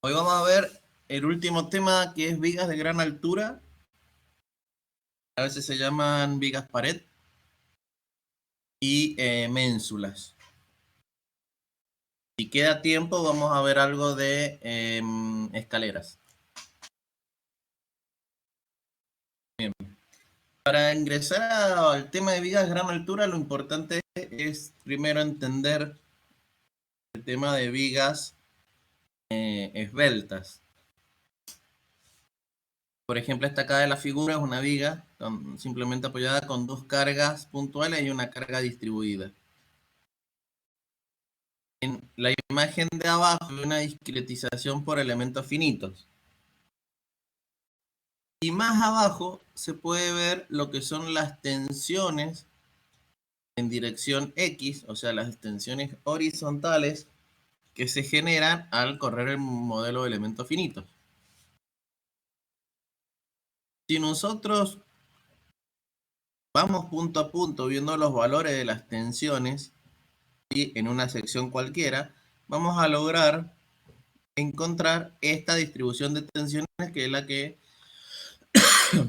Hoy vamos a ver el último tema que es vigas de gran altura. A veces se llaman vigas pared y ménsulas. Si queda tiempo, vamos a ver algo de escaleras. Bien. Para ingresar al tema de vigas de gran altura, lo importante es primero entender el tema de vigas esbeltas. Por ejemplo, esta acá de la figura es una viga simplemente apoyada con dos cargas puntuales y una carga distribuida. En la imagen de abajo hay una discretización por elementos finitos. Y más abajo se puede ver lo que son las tensiones en dirección X, o sea, las tensiones horizontales que se generan al correr el modelo de elementos finitos. Si nosotros vamos punto a punto viendo los valores de las tensiones y en una sección cualquiera, vamos a lograr encontrar esta distribución de tensiones que es la que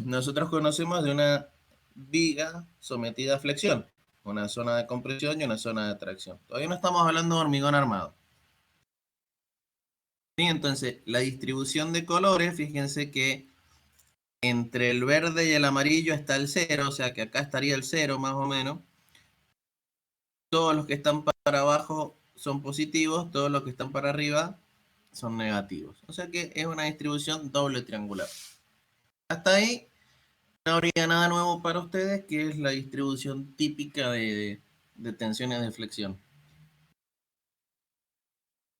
nosotros conocemos de una viga sometida a flexión, una zona de compresión y una zona de tracción. Todavía no estamos hablando de hormigón armado. ¿Sí? Entonces, la distribución de colores, fíjense que entre el verde y el amarillo está el cero, o sea que acá estaría el cero más o menos. Todos los que están para abajo son positivos, todos los que están para arriba son negativos. O sea que es una distribución doble triangular. Hasta ahí no habría nada nuevo para ustedes, que es la distribución típica de tensiones de flexión.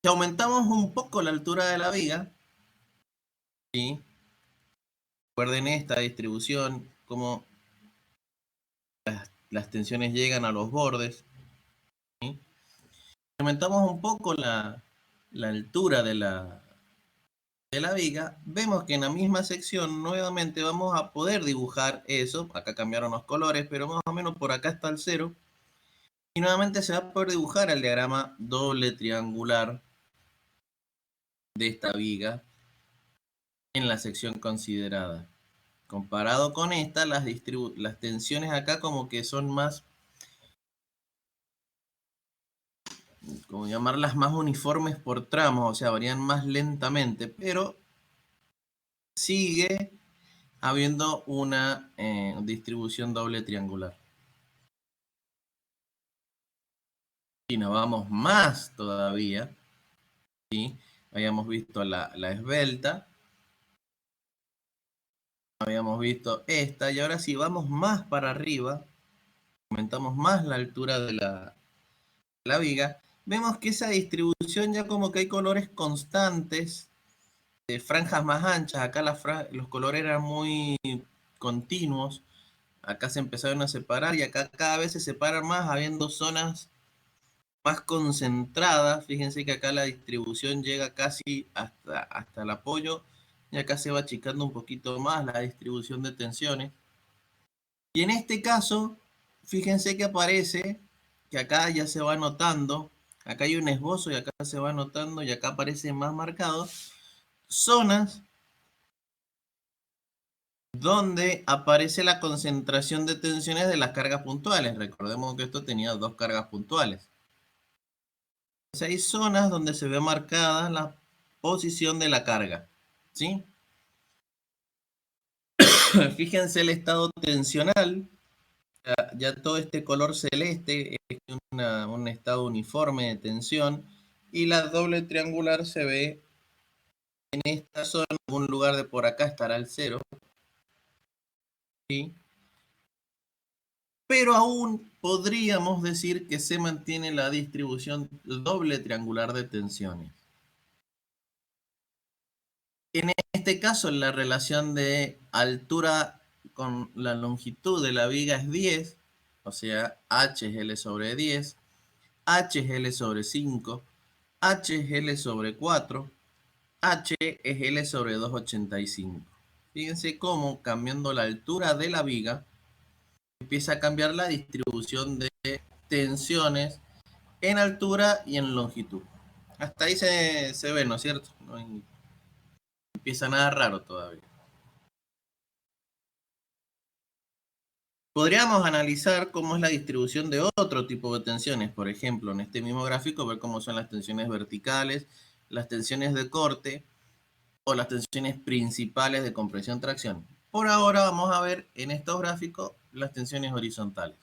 Si aumentamos un poco la altura de la viga, ¿sí? Recuerden esta distribución, cómo las tensiones llegan a los bordes. ¿Sí? Si aumentamos un poco la altura de la viga, vemos que en la misma sección nuevamente vamos a poder dibujar eso. Acá cambiaron los colores, pero más o menos por acá está el cero. Y nuevamente se va a poder dibujar el diagrama doble triangular de esta viga en la sección considerada. Comparado con esta, las tensiones acá como que son más, como llamarlas, más uniformes por tramos, o sea, varían más lentamente, pero sigue habiendo una distribución doble triangular. Y nos vamos más todavía, ¿sí? Habíamos visto la esbelta, habíamos visto esta, y ahora si vamos más para arriba, aumentamos más la altura de la viga, vemos que esa distribución ya como que hay colores constantes, de franjas más anchas. Acá los colores eran muy continuos, acá se empezaron a separar y acá cada vez se separan más, habiendo zonas más concentradas. Fíjense que acá la distribución llega casi hasta el apoyo y acá se va achicando un poquito más la distribución de tensiones. Y en este caso, fíjense que aparece, que acá ya se va notando, acá hay un esbozo y acá se va notando y acá aparece más marcado, zonas donde aparece la concentración de tensiones de las cargas puntuales. Recordemos que esto tenía dos cargas puntuales. Entonces hay zonas donde se ve marcada la posición de la carga, ¿sí? Fíjense el estado tensional. Ya todo este color celeste es un estado uniforme de tensión y la doble triangular se ve en esta zona. En algún lugar de por acá estará el cero, ¿sí? Pero aún podríamos decir que se mantiene la distribución doble triangular de tensiones. En este caso, la relación de altura con la longitud de la viga es 10, o sea, H es L sobre 10, H es L sobre 5, H es L sobre 4, H es L sobre 285. Fíjense cómo, cambiando la altura de la viga, empieza a cambiar la distribución de tensiones en altura y en longitud. Hasta ahí se ve, ¿no es cierto? No hay Empieza nada raro todavía. Podríamos analizar cómo es la distribución de otro tipo de tensiones, por ejemplo, en este mismo gráfico, ver cómo son las tensiones verticales, las tensiones de corte o las tensiones principales de compresión-tracción. Por ahora vamos a ver en estos gráficos las tensiones horizontales.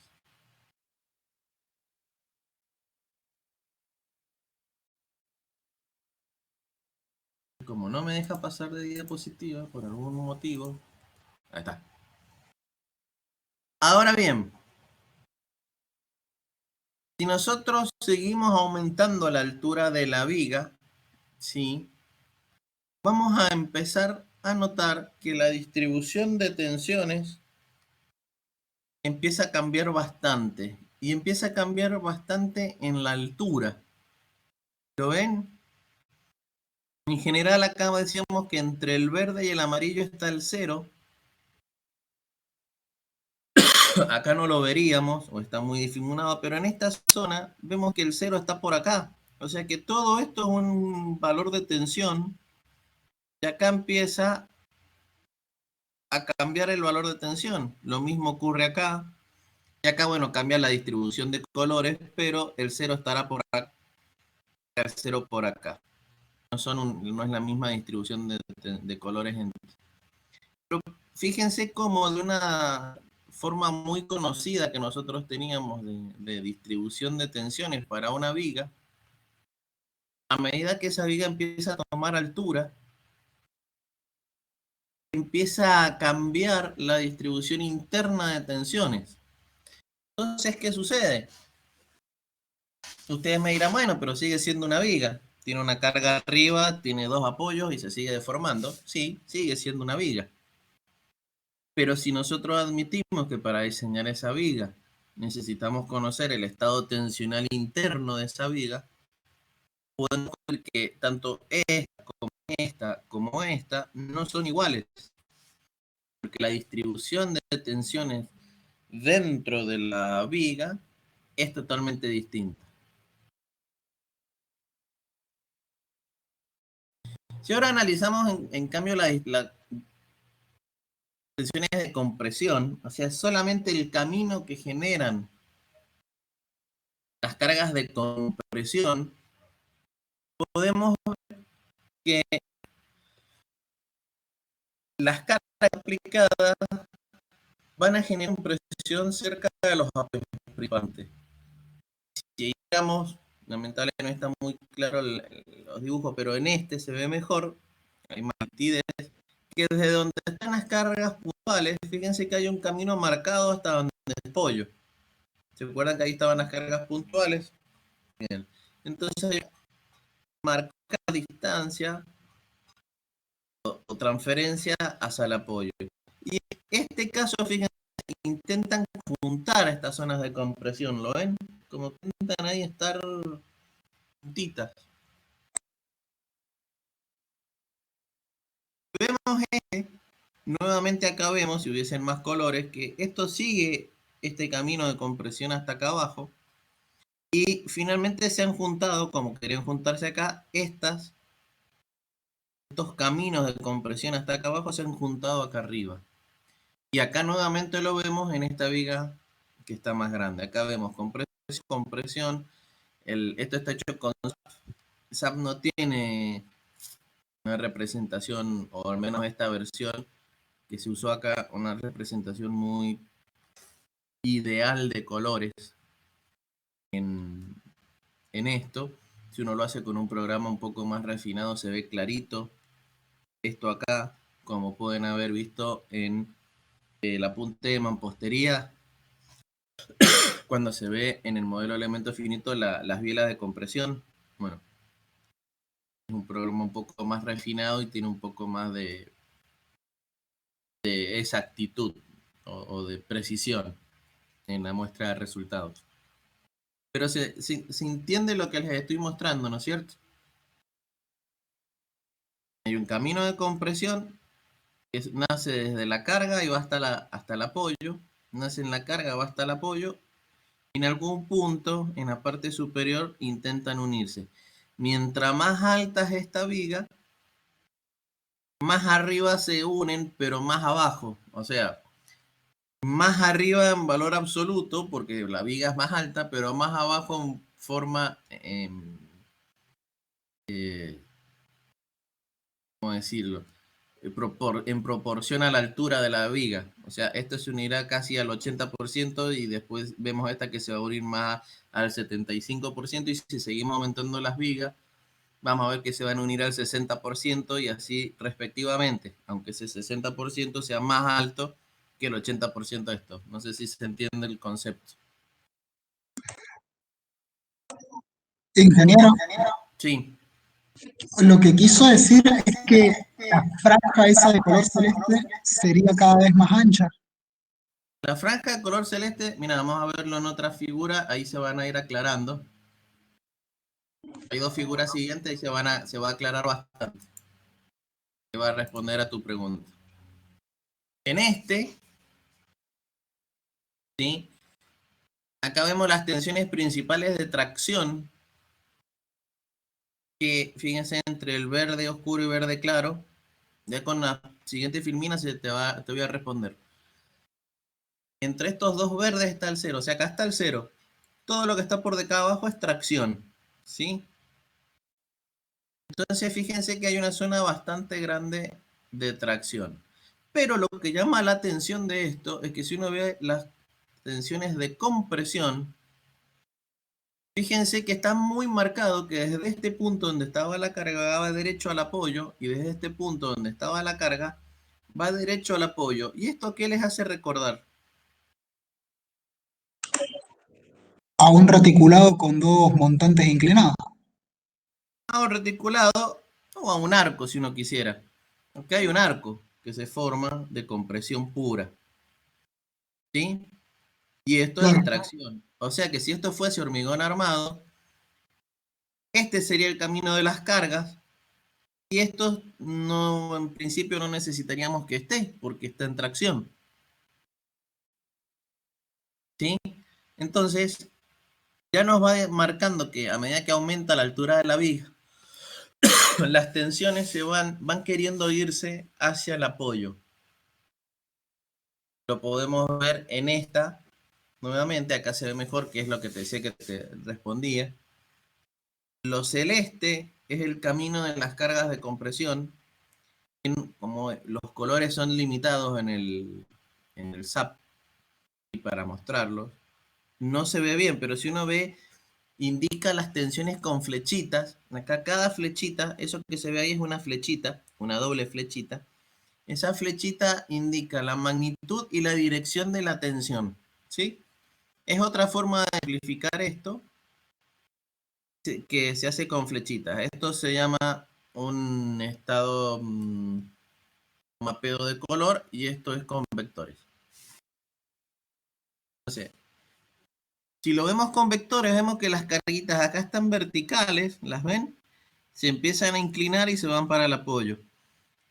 Como no me deja pasar de diapositiva por algún motivo, ahí está. Ahora bien, si nosotros seguimos aumentando la altura de la viga, ¿sí? Vamos a empezar a notar que la distribución de tensiones empieza a cambiar bastante. Y empieza a cambiar bastante en la altura. ¿Lo ven? En general acá decíamos que entre el verde y el amarillo está el cero. Acá no lo veríamos o está muy difuminado, pero en esta zona vemos que el cero está por acá. O sea que todo esto es un valor de tensión y acá empieza a cambiar el valor de tensión. Lo mismo ocurre acá. Y acá, bueno, cambia la distribución de colores, pero el cero estará por acá, el cero por acá. No es la misma distribución de colores. Pero fíjense cómo de una forma muy conocida que nosotros teníamos de distribución de tensiones para una viga, a medida que esa viga empieza a tomar altura, empieza a cambiar la distribución interna de tensiones. Entonces, ¿qué sucede? Ustedes me dirán, bueno, pero sigue siendo una viga. Tiene una carga arriba, tiene dos apoyos y se sigue deformando. Sí, sigue siendo una viga. Pero si nosotros admitimos que para diseñar esa viga necesitamos conocer el estado tensional interno de esa viga, podemos ver que tanto esta como esta no son iguales, porque la distribución de tensiones dentro de la viga es totalmente distinta. Si ahora analizamos en cambio la tensiones de compresión, o sea, solamente el camino que generan las cargas de compresión, podemos ver que las cargas aplicadas van a generar presión cerca de los apoyos principales. Si digamos, lamentablemente no está muy claro los dibujos, pero en este se ve mejor, hay más nitidez, que desde donde están las cargas puntuales, fíjense que hay un camino marcado hasta donde el pollo. ¿Se acuerdan que ahí estaban las cargas puntuales? Bien. Entonces, marcar distancia o transferencia hacia el apoyo. Y en este caso, fíjense, intentan juntar estas zonas de compresión, ¿lo ven? Como que intentan ahí estar juntitas. Vemos nuevamente acá vemos, si hubiesen más colores, que esto sigue este camino de compresión hasta acá abajo. Y finalmente se han juntado, como querían juntarse acá, estos caminos de compresión hasta acá abajo se han juntado acá arriba. Y acá nuevamente lo vemos en esta viga que está más grande. Acá vemos compresión. Esto está hecho con SAP. SAP no tiene una representación, o al menos esta versión que se usó acá, una representación muy ideal de colores en esto. Si uno lo hace con un programa un poco más refinado, se ve clarito. Esto acá, como pueden haber visto en el apunte de mampostería, cuando se ve en el modelo de elemento finito las bielas de compresión. Bueno, es un programa un poco más refinado y tiene un poco más de exactitud o de precisión en la muestra de resultados. Pero se entiende lo que les estoy mostrando, ¿no es cierto? Hay un camino de compresión que nace desde la carga y va hasta el apoyo. Nace en la carga, va hasta el apoyo. En algún punto, en la parte superior, intentan unirse. Mientras más alta es esta viga, más arriba se unen, pero más abajo. O sea, más arriba en valor absoluto, porque la viga es más alta, pero más abajo en forma, ¿cómo decirlo? En proporción a la altura de la viga. O sea, esto se unirá casi al 80% y después vemos esta que se va a unir más al 75% y si seguimos aumentando las vigas, vamos a ver que se van a unir al 60% y así respectivamente, aunque ese 60% sea más alto que el 80% de esto. No sé si se entiende el concepto. Ingeniero, Sí, lo que quiso decir es que la franja esa de color celeste sería cada vez más ancha. la franja de color celeste, mira, vamos a verlo en otra figura, ahí se van a ir aclarando. Hay dos figuras siguientes y se va a aclarar bastante. Se va a responder a tu pregunta. En este, ¿sí? Acá vemos las tensiones principales de tracción, que fíjense entre el verde oscuro y verde claro. Ya con la siguiente filmina te voy a responder. Entre estos dos verdes está el cero, o sea, acá está el cero. Todo lo que está por de acá abajo es tracción, ¿sí? Entonces fíjense que hay una zona bastante grande de tracción. Pero lo que llama la atención de esto es que si uno ve las tensiones de compresión, fíjense que está muy marcado que desde este punto donde estaba la carga va derecho al apoyo y desde este punto donde estaba la carga va derecho al apoyo. ¿Y esto qué les hace recordar? A un reticulado con dos montantes inclinados. A un reticulado o a un arco si uno quisiera. Aquí hay un arco que se forma de compresión pura, ¿sí? Y esto es de Claro. tracción. O sea que si esto fuese hormigón armado, este sería el camino de las cargas y esto no, en principio no necesitaríamos que esté porque está en tracción, ¿sí? Entonces ya nos va marcando que a medida que aumenta la altura de la viga, las tensiones van queriendo irse hacia el apoyo. Lo podemos ver en esta. Nuevamente, acá se ve mejor, que es lo que te decía que te respondía. Lo celeste es el camino de las cargas de compresión. Como los colores son limitados en el SAP, y para mostrarlos, no se ve bien, pero si uno ve, indica las tensiones con flechitas. Acá cada flechita, eso que se ve ahí es una flechita, una doble flechita. Esa flechita indica la magnitud y la dirección de la tensión, ¿sí? Es otra forma de amplificar esto que se hace con flechitas. Esto se llama un estado mapeo de color y esto es con vectores. Entonces, si lo vemos con vectores, vemos que las carguitas acá están verticales, ¿las ven? Se empiezan a inclinar y se van para el apoyo.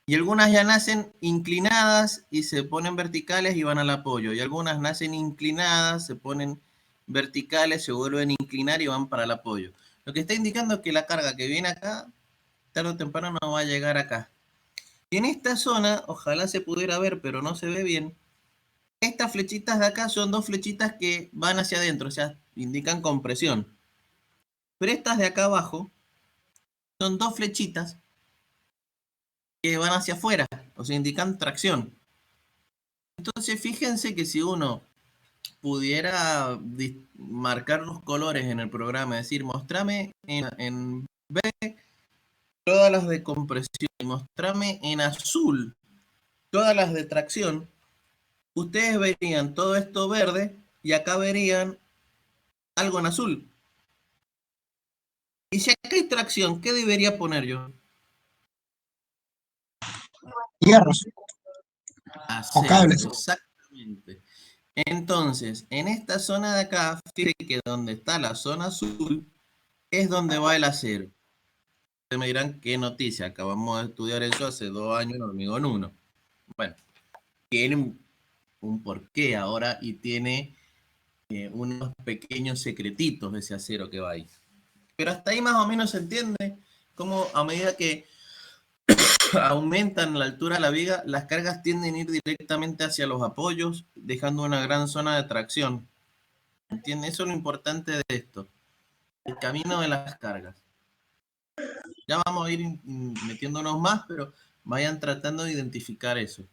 Y algunas ya nacen inclinadas y se ponen verticales y van al apoyo. Y algunas nacen inclinadas, se ponen verticales, se vuelven a inclinar y van para el apoyo. Lo que está indicando es que la carga que viene acá, tarde o temprano no va a llegar acá. Y en esta zona, ojalá se pudiera ver, pero no se ve bien, estas flechitas de acá son dos flechitas que van hacia adentro, o sea, indican compresión. Pero estas de acá abajo son dos flechitas que van hacia afuera, o sea, indican tracción. Entonces, fíjense que si uno pudiera marcar los colores en el programa, es decir, mostrame en B todas las de compresión y mostrame en azul todas las de tracción, ustedes verían todo esto verde y acá verían algo en azul. Y si acá hay tracción, ¿qué debería poner yo? Hierros o Aceros, cables. exactamente. Entonces, en esta zona de acá, fíjense que donde está la zona azul es donde va el acero. Ustedes me dirán qué noticia, acabamos de estudiar eso hace 2 años en Hormigón 1. Bueno, tiene un porqué ahora y tiene unos pequeños secretitos de ese acero que va ahí. Pero hasta ahí más o menos se entiende cómo a medida que aumentan la altura de la viga, las cargas tienden a ir directamente hacia los apoyos, dejando una gran zona de tracción. ¿Entiendes? Eso es lo importante de esto. El camino de las cargas. Ya vamos a ir metiéndonos más, pero vayan tratando de identificar eso.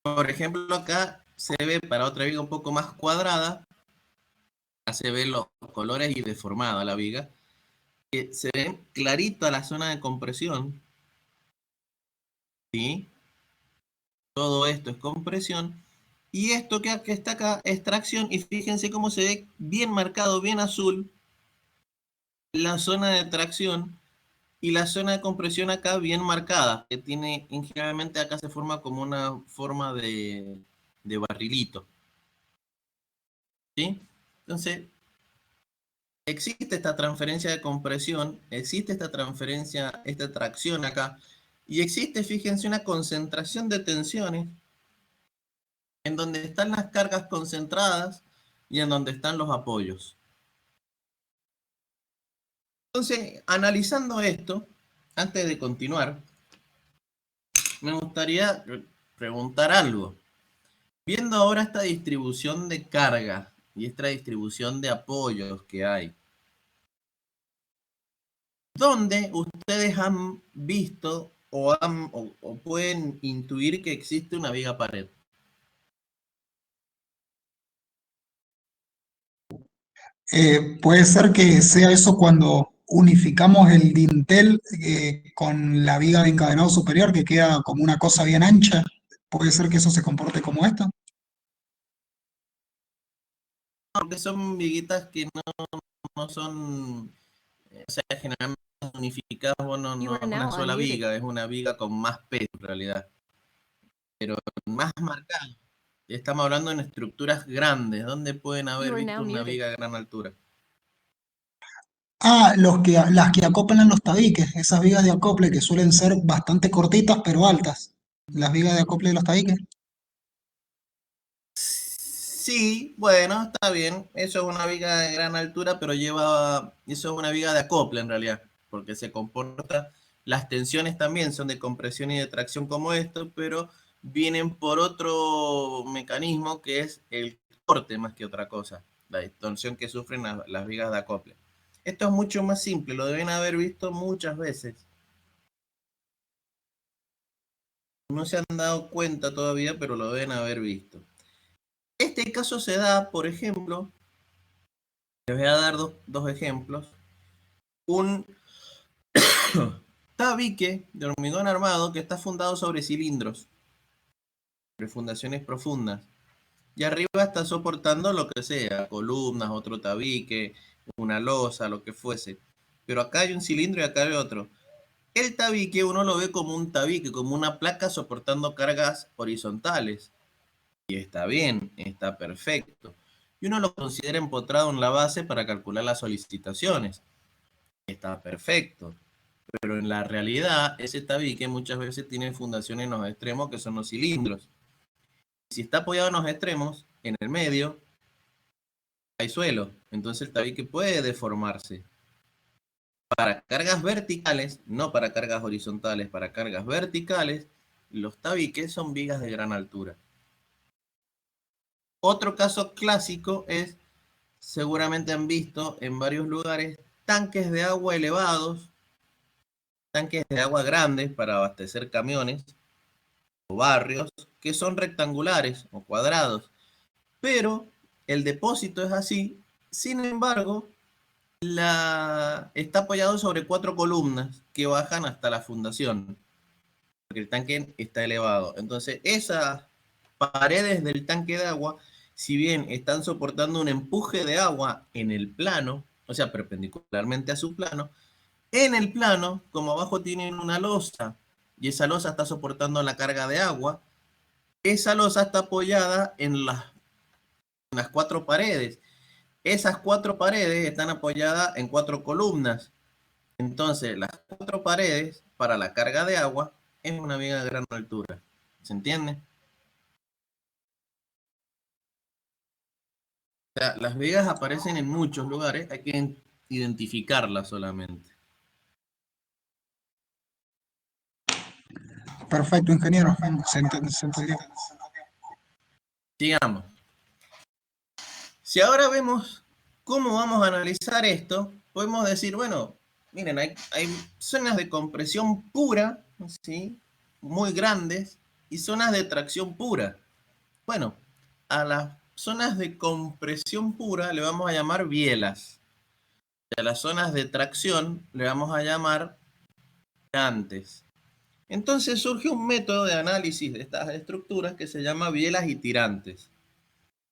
Por ejemplo, acá se ve para otra viga un poco más cuadrada, acá se ven los colores y deformada la viga, que se ve clarito a la zona de compresión, ¿sí? Todo esto es compresión, y esto que está acá es tracción, y fíjense cómo se ve bien marcado, bien azul, la zona de tracción, y la zona de compresión acá bien marcada, que tiene, generalmente acá se forma como una forma de barrilito, ¿sí? Entonces, existe esta transferencia de compresión, existe esta transferencia, esta tracción acá, y existe, fíjense, una concentración de tensiones en donde están las cargas concentradas y en donde están los apoyos. Entonces, analizando esto, antes de continuar, me gustaría preguntar algo. Viendo ahora esta distribución de carga y esta distribución de apoyos que hay, ¿dónde ustedes han visto o pueden intuir que existe una viga pared? Puede ser que sea eso cuando unificamos el dintel con la viga de encadenado superior, que queda como una cosa bien ancha. Puede ser que eso se comporte como esto. Porque son viguitas que no son, o sea, generalmente unificadas, bueno, no es una sola viga, es una viga con más peso en realidad, pero más marcada. Estamos hablando en estructuras grandes, ¿dónde pueden haber visto una viga de gran altura? Ah, las que acoplan los tabiques, esas vigas de acople que suelen ser bastante cortitas pero altas. Las vigas de acople de los tabiques. Sí, bueno, está bien. Eso es una viga de gran altura, pero eso es una viga de acople en realidad, porque se comporta, las tensiones también son de compresión y de tracción como esto, pero vienen por otro mecanismo que es el corte más que otra cosa, la distorsión que sufren las vigas de acople. Esto es mucho más simple, lo deben haber visto muchas veces. No se han dado cuenta todavía, pero lo deben haber visto. Este caso se da, por ejemplo, les voy a dar dos ejemplos. Un tabique de hormigón armado que está fundado sobre cilindros, sobre fundaciones profundas. Y arriba está soportando lo que sea, columnas, otro tabique, una losa, lo que fuese. Pero acá hay un cilindro y acá hay otro. El tabique uno lo ve como un tabique, como una placa soportando cargas horizontales. Y está bien, está perfecto. Y uno lo considera empotrado en la base para calcular las solicitaciones. Está perfecto. Pero en la realidad, ese tabique muchas veces tiene fundaciones en los extremos que son los cilindros. Si está apoyado en los extremos, en el medio hay suelo. Entonces el tabique puede deformarse. Para cargas verticales, no para cargas horizontales, para cargas verticales, los tabiques son vigas de gran altura. Otro caso clásico es, seguramente han visto en varios lugares, tanques de agua elevados, tanques de agua grandes para abastecer camiones o barrios que son rectangulares o cuadrados, pero el depósito es así. Sin embargo, está apoyado sobre 4 columnas que bajan hasta la fundación, porque el tanque está elevado. Entonces, esas paredes del tanque de agua, si bien están soportando un empuje de agua en el plano, o sea, perpendicularmente a su plano, en el plano, como abajo tienen una losa y esa losa está soportando la carga de agua, esa losa está apoyada en las 4 paredes. Esas 4 paredes están apoyadas en 4 columnas. Entonces, las 4 paredes para la carga de agua es una viga de gran altura. ¿Se entiende? O sea, las vigas aparecen en muchos lugares, hay que identificarlas solamente. perfecto, ingeniero. Se entendió. Sigamos. Si ahora vemos cómo vamos a analizar esto, podemos decir, bueno, miren, hay zonas de compresión pura, ¿sí? Muy grandes, y zonas de tracción pura. Bueno, a las zonas de compresión pura le vamos a llamar bielas. Y a las zonas de tracción le vamos a llamar tirantes. Entonces surge un método de análisis de estas estructuras que se llama bielas y tirantes.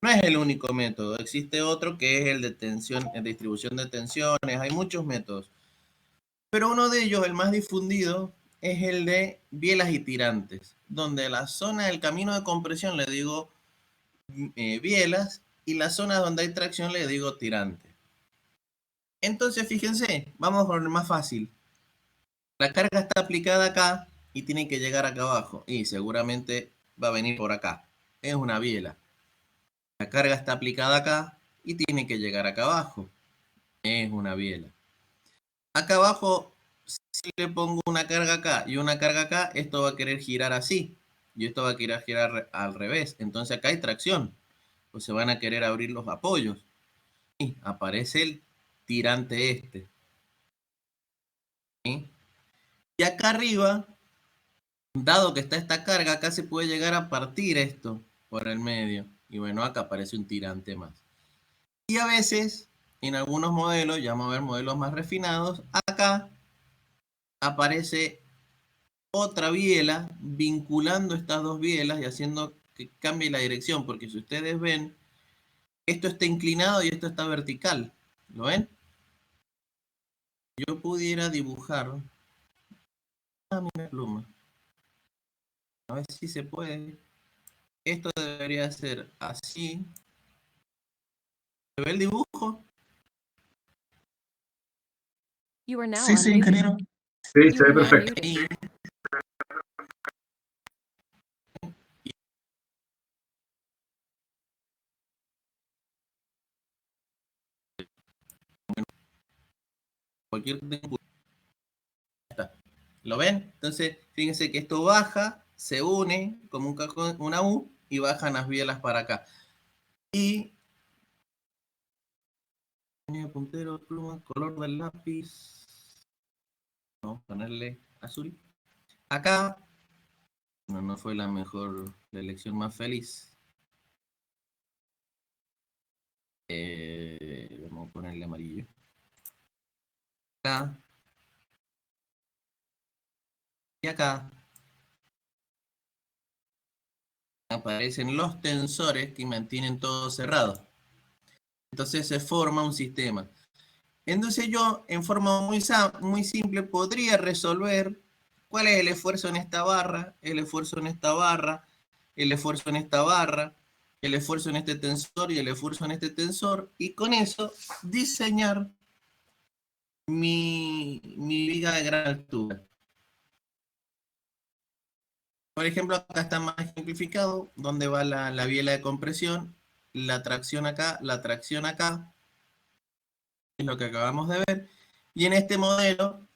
No es el único método, existe otro que es el de tensión, en distribución de tensiones, hay muchos métodos. Pero uno de ellos, el más difundido, es el de bielas y tirantes, donde la zona del camino de compresión le digo bielas y la zona donde hay tracción le digo tirante. Entonces, fíjense, vamos con el más fácil. La carga está aplicada acá y tiene que llegar acá abajo y seguramente va a venir por acá. Es una biela. La carga está aplicada acá y tiene que llegar acá abajo. Es una biela. Acá abajo, si le pongo una carga acá y una carga acá, esto va a querer girar así. Y esto va a querer girar al revés. Entonces acá hay tracción. Pues se van a querer abrir los apoyos. Y aparece el tirante este. ¿Sí? Y acá arriba, dado que está esta carga, acá se puede llegar a partir esto por el medio. Y bueno, acá aparece un tirante más. Y a veces, en algunos modelos, ya vamos a ver modelos más refinados, acá aparece otra biela vinculando estas dos bielas y haciendo que cambie la dirección, porque si ustedes ven, esto está inclinado y esto está vertical. ¿Lo ven? Yo pudiera dibujar. Mira pluma. A ver si se puede. Esto debería ser así. ¿Se ve el dibujo? Sí, sí, ingeniero. Sí, se ve perfecto. Ahí. Cualquier ¿Lo ven? Entonces, fíjense que esto baja, se une como un cajón, una U y bajan las bielas para acá. Y puntero, pluma, color del lápiz. Vamos a ponerle azul. Acá no fue la mejor, la elección más feliz. Vamos a ponerle amarillo. Acá. Y acá aparecen los tensores que mantienen todo cerrado. Entonces se forma un sistema. Entonces yo, en forma muy simple, podría resolver cuál es el esfuerzo en esta barra, el esfuerzo en esta barra, el esfuerzo en esta barra, el esfuerzo en este tensor y el esfuerzo en este tensor, y con eso diseñar mi viga de gran altura. Por ejemplo, acá está más ejemplificado, donde va la biela de compresión, la tracción acá, es lo que acabamos de ver. Y en este modelo,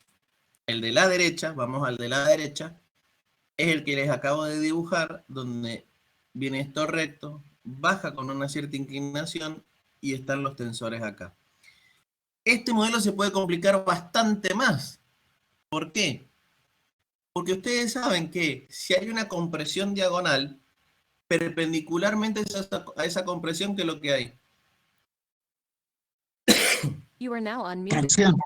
el de la derecha, vamos al de la derecha, es el que les acabo de dibujar, donde viene esto recto, baja con una cierta inclinación y están los tensores acá. Este modelo se puede complicar bastante más. ¿Por qué? Porque ustedes saben que si hay una compresión diagonal, perpendicularmente a esa compresión, ¿qué es lo que hay? Tracción.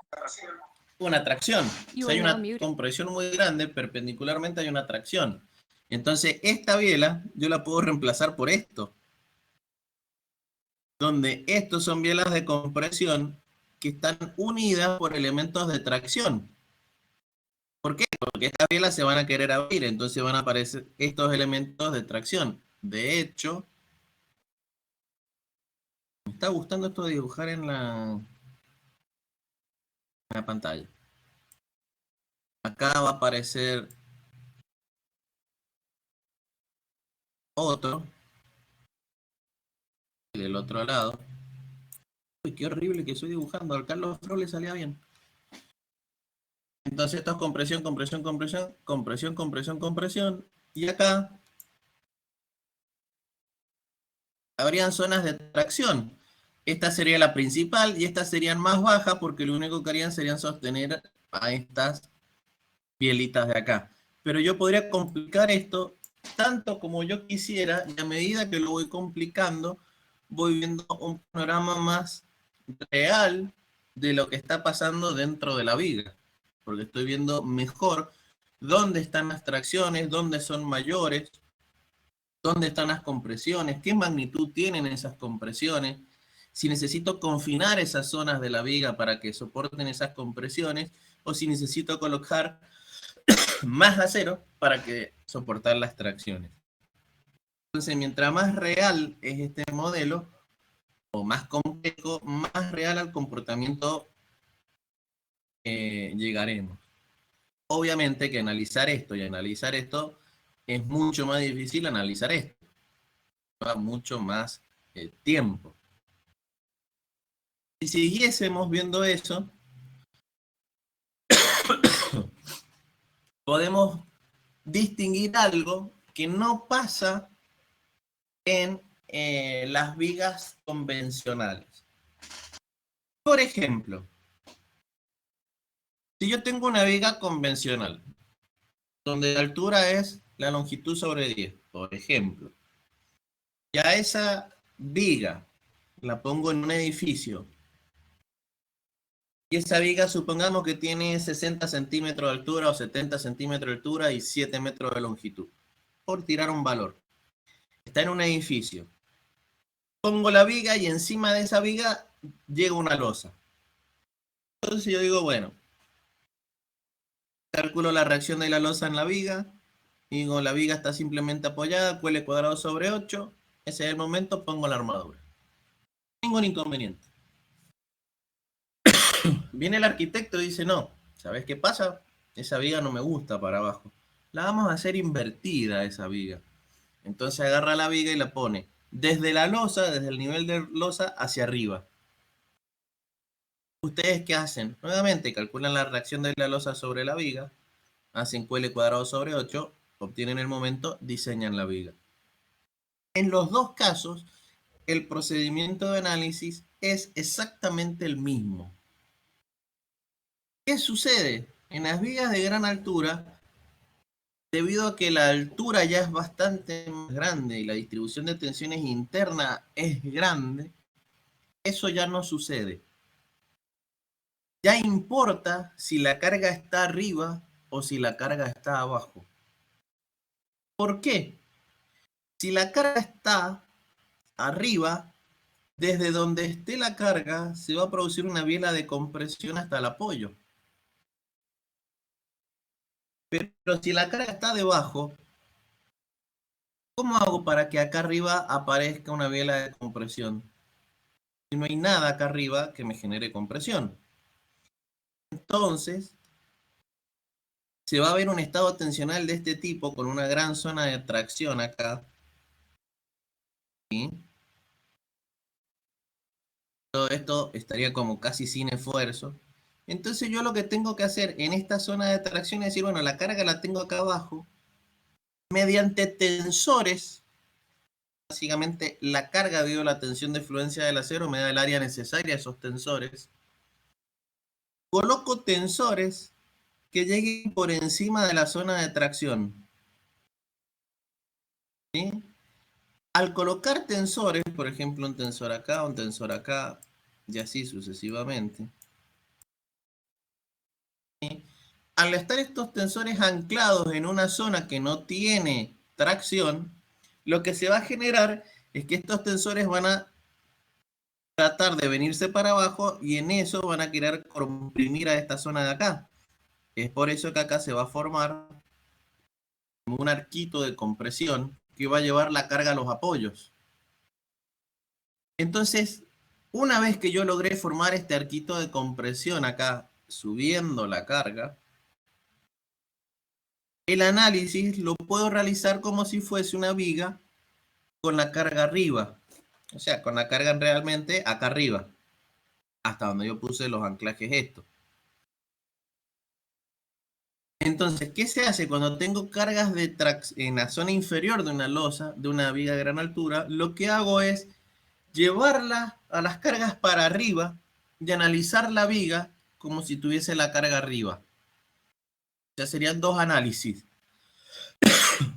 Una tracción. Si hay una compresión muy grande, perpendicularmente hay una tracción. Entonces, esta biela yo la puedo reemplazar por esto, donde estos son bielas de compresión que están unidas por elementos de tracción. ¿Por qué? Porque estas bielas se van a querer abrir, entonces van a aparecer estos elementos de tracción. De hecho, me está gustando esto de dibujar en la pantalla. Acá va a aparecer otro del otro lado. Uy, qué horrible que estoy dibujando. Al Carlos Fro le salía bien. Entonces esto es compresión, compresión, compresión, compresión, compresión, compresión. Y acá habrían zonas de tracción. Esta sería la principal y estas serían más bajas porque lo único que harían serían sostener a estas pielitas de acá. Pero yo podría complicar esto tanto como yo quisiera y a medida que lo voy complicando, voy viendo un panorama más real de lo que está pasando dentro de la viga. Porque estoy viendo mejor dónde están las tracciones, dónde son mayores, dónde están las compresiones, qué magnitud tienen esas compresiones, si necesito confinar esas zonas de la viga para que soporten esas compresiones o si necesito colocar más acero para que soportar las tracciones. Entonces, mientras más real es este modelo, o más complejo, más real al comportamiento llegaremos. Obviamente que analizar esto y analizar esto es mucho más difícil analizar esto. Lleva mucho más tiempo. Si siguiésemos viendo eso, podemos distinguir algo que no pasa en las vigas convencionales. Por ejemplo, si yo tengo una viga convencional, donde la altura es la longitud sobre 10, por ejemplo, ya esa viga la pongo en un edificio y esa viga supongamos que tiene 60 centímetros de altura o 70 centímetros de altura y 7 metros de longitud, por tirar un valor. Está en un edificio. Pongo la viga y encima de esa viga llega una losa. Entonces yo digo, bueno, calculo la reacción de la losa en la viga, digo, la viga está simplemente apoyada, QL cuadrado sobre 8, ese es el momento, pongo la armadura. Ningún inconveniente. Viene el arquitecto y dice, no, ¿sabes qué pasa? Esa viga no me gusta para abajo. La vamos a hacer invertida esa viga. Entonces agarra la viga y la pone desde la losa, desde el nivel de losa hacia arriba. ¿Ustedes qué hacen? Nuevamente calculan la reacción de la losa sobre la viga, hacen QL cuadrado sobre 8, obtienen el momento, diseñan la viga. En los dos casos, el procedimiento de análisis es exactamente el mismo. ¿Qué sucede? En las vigas de gran altura, debido a que la altura ya es bastante más grande y la distribución de tensiones interna es grande, eso ya no sucede. Ya importa si la carga está arriba o si la carga está abajo. ¿Por qué? Si la carga está arriba, desde donde esté la carga, se va a producir una biela de compresión hasta el apoyo. Pero si la carga está debajo, ¿cómo hago para que acá arriba aparezca una biela de compresión? Si no hay nada acá arriba que me genere compresión. Entonces, se va a ver un estado tensional de este tipo con una gran zona de tracción acá. ¿Sí? Todo esto estaría como casi sin esfuerzo. Entonces yo lo que tengo que hacer en esta zona de tracción es decir, bueno, la carga la tengo acá abajo. Mediante tensores, básicamente la carga debido a la tensión de fluencia del acero me da el área necesaria a esos tensores. Coloco tensores que lleguen por encima de la zona de tracción. ¿Sí? Al colocar tensores, por ejemplo, un tensor acá, y así sucesivamente. ¿Sí? Al estar estos tensores anclados en una zona que no tiene tracción, lo que se va a generar es que estos tensores van a tratar de venirse para abajo y en eso van a querer comprimir a esta zona de acá. Es por eso que acá se va a formar un arquito de compresión que va a llevar la carga a los apoyos. Entonces, una vez que yo logré formar este arquito de compresión acá, subiendo la carga, el análisis lo puedo realizar como si fuese una viga con la carga arriba. O sea, con la carga realmente acá arriba, hasta donde yo puse los anclajes estos. Entonces, ¿qué se hace cuando tengo cargas de en la zona inferior de una losa, de una viga de gran altura? Lo que hago es llevarla a las cargas para arriba y analizar la viga como si tuviese la carga arriba. O sea, serían dos análisis.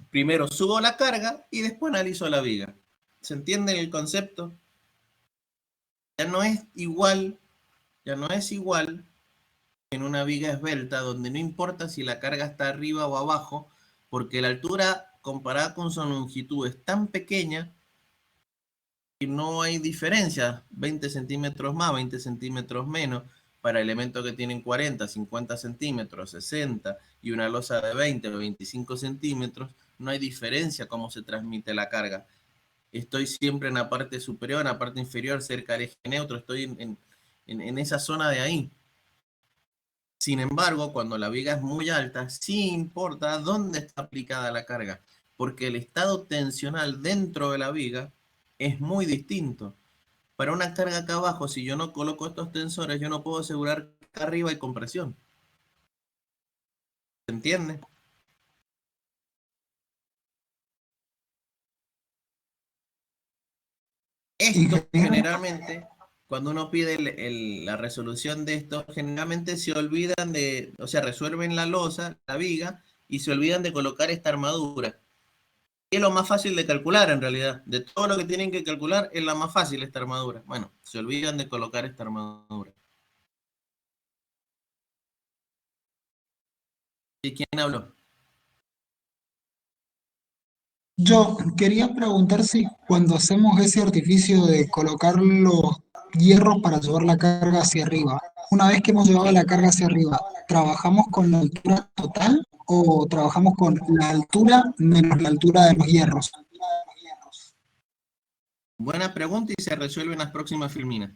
Primero subo la carga y después analizo la viga. ¿Se entiende el concepto? Ya no es igual en una viga esbelta donde no importa si la carga está arriba o abajo, porque la altura comparada con su longitud es tan pequeña que no hay diferencia, 20 centímetros más, 20 centímetros menos, para elementos que tienen 40, 50 centímetros, 60 y una losa de 20 o 25 centímetros, no hay diferencia cómo se transmite la carga. Estoy siempre en la parte superior, en la parte inferior, cerca del eje neutro, estoy en esa zona de ahí. Sin embargo, cuando la viga es muy alta, sí importa dónde está aplicada la carga, porque el estado tensional dentro de la viga es muy distinto. Para una carga acá abajo, si yo no coloco estos tensores, yo no puedo asegurar que acá arriba hay compresión. ¿Se entiende? Esto generalmente, cuando uno pide la resolución de esto, generalmente se olvidan de, o sea, resuelven la losa, la viga, y se olvidan de colocar esta armadura. Y es lo más fácil de calcular en realidad. De todo lo que tienen que calcular, es la más fácil esta armadura. Bueno, se olvidan de colocar esta armadura. ¿Y quién habló? Yo quería preguntar si cuando hacemos ese artificio de colocar los hierros para llevar la carga hacia arriba, una vez que hemos llevado Sí. la carga hacia arriba, ¿trabajamos con la altura total o trabajamos con la altura menos la altura de los hierros? Buena pregunta y se resuelve en las próximas filminas.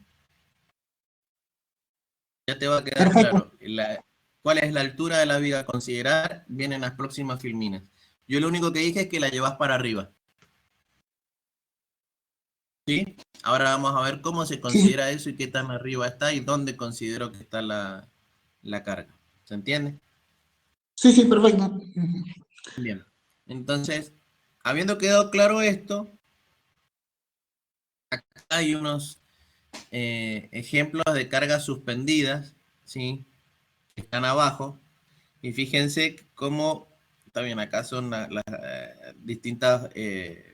Ya te va a quedar Perfecto. claro. Cuál es la altura de la viga a considerar, viene en las próximas filminas. Yo lo único que dije es que la llevas para arriba. ¿Sí? Ahora vamos a ver cómo se Sí, considera eso y qué tan arriba está y dónde considero que está la carga. ¿Se entiende? sí, sí, perfecto. Bien. Entonces, habiendo quedado claro esto, acá hay unos ejemplos de cargas suspendidas, ¿sí? Que están abajo. Y fíjense cómo, también acá son las distintas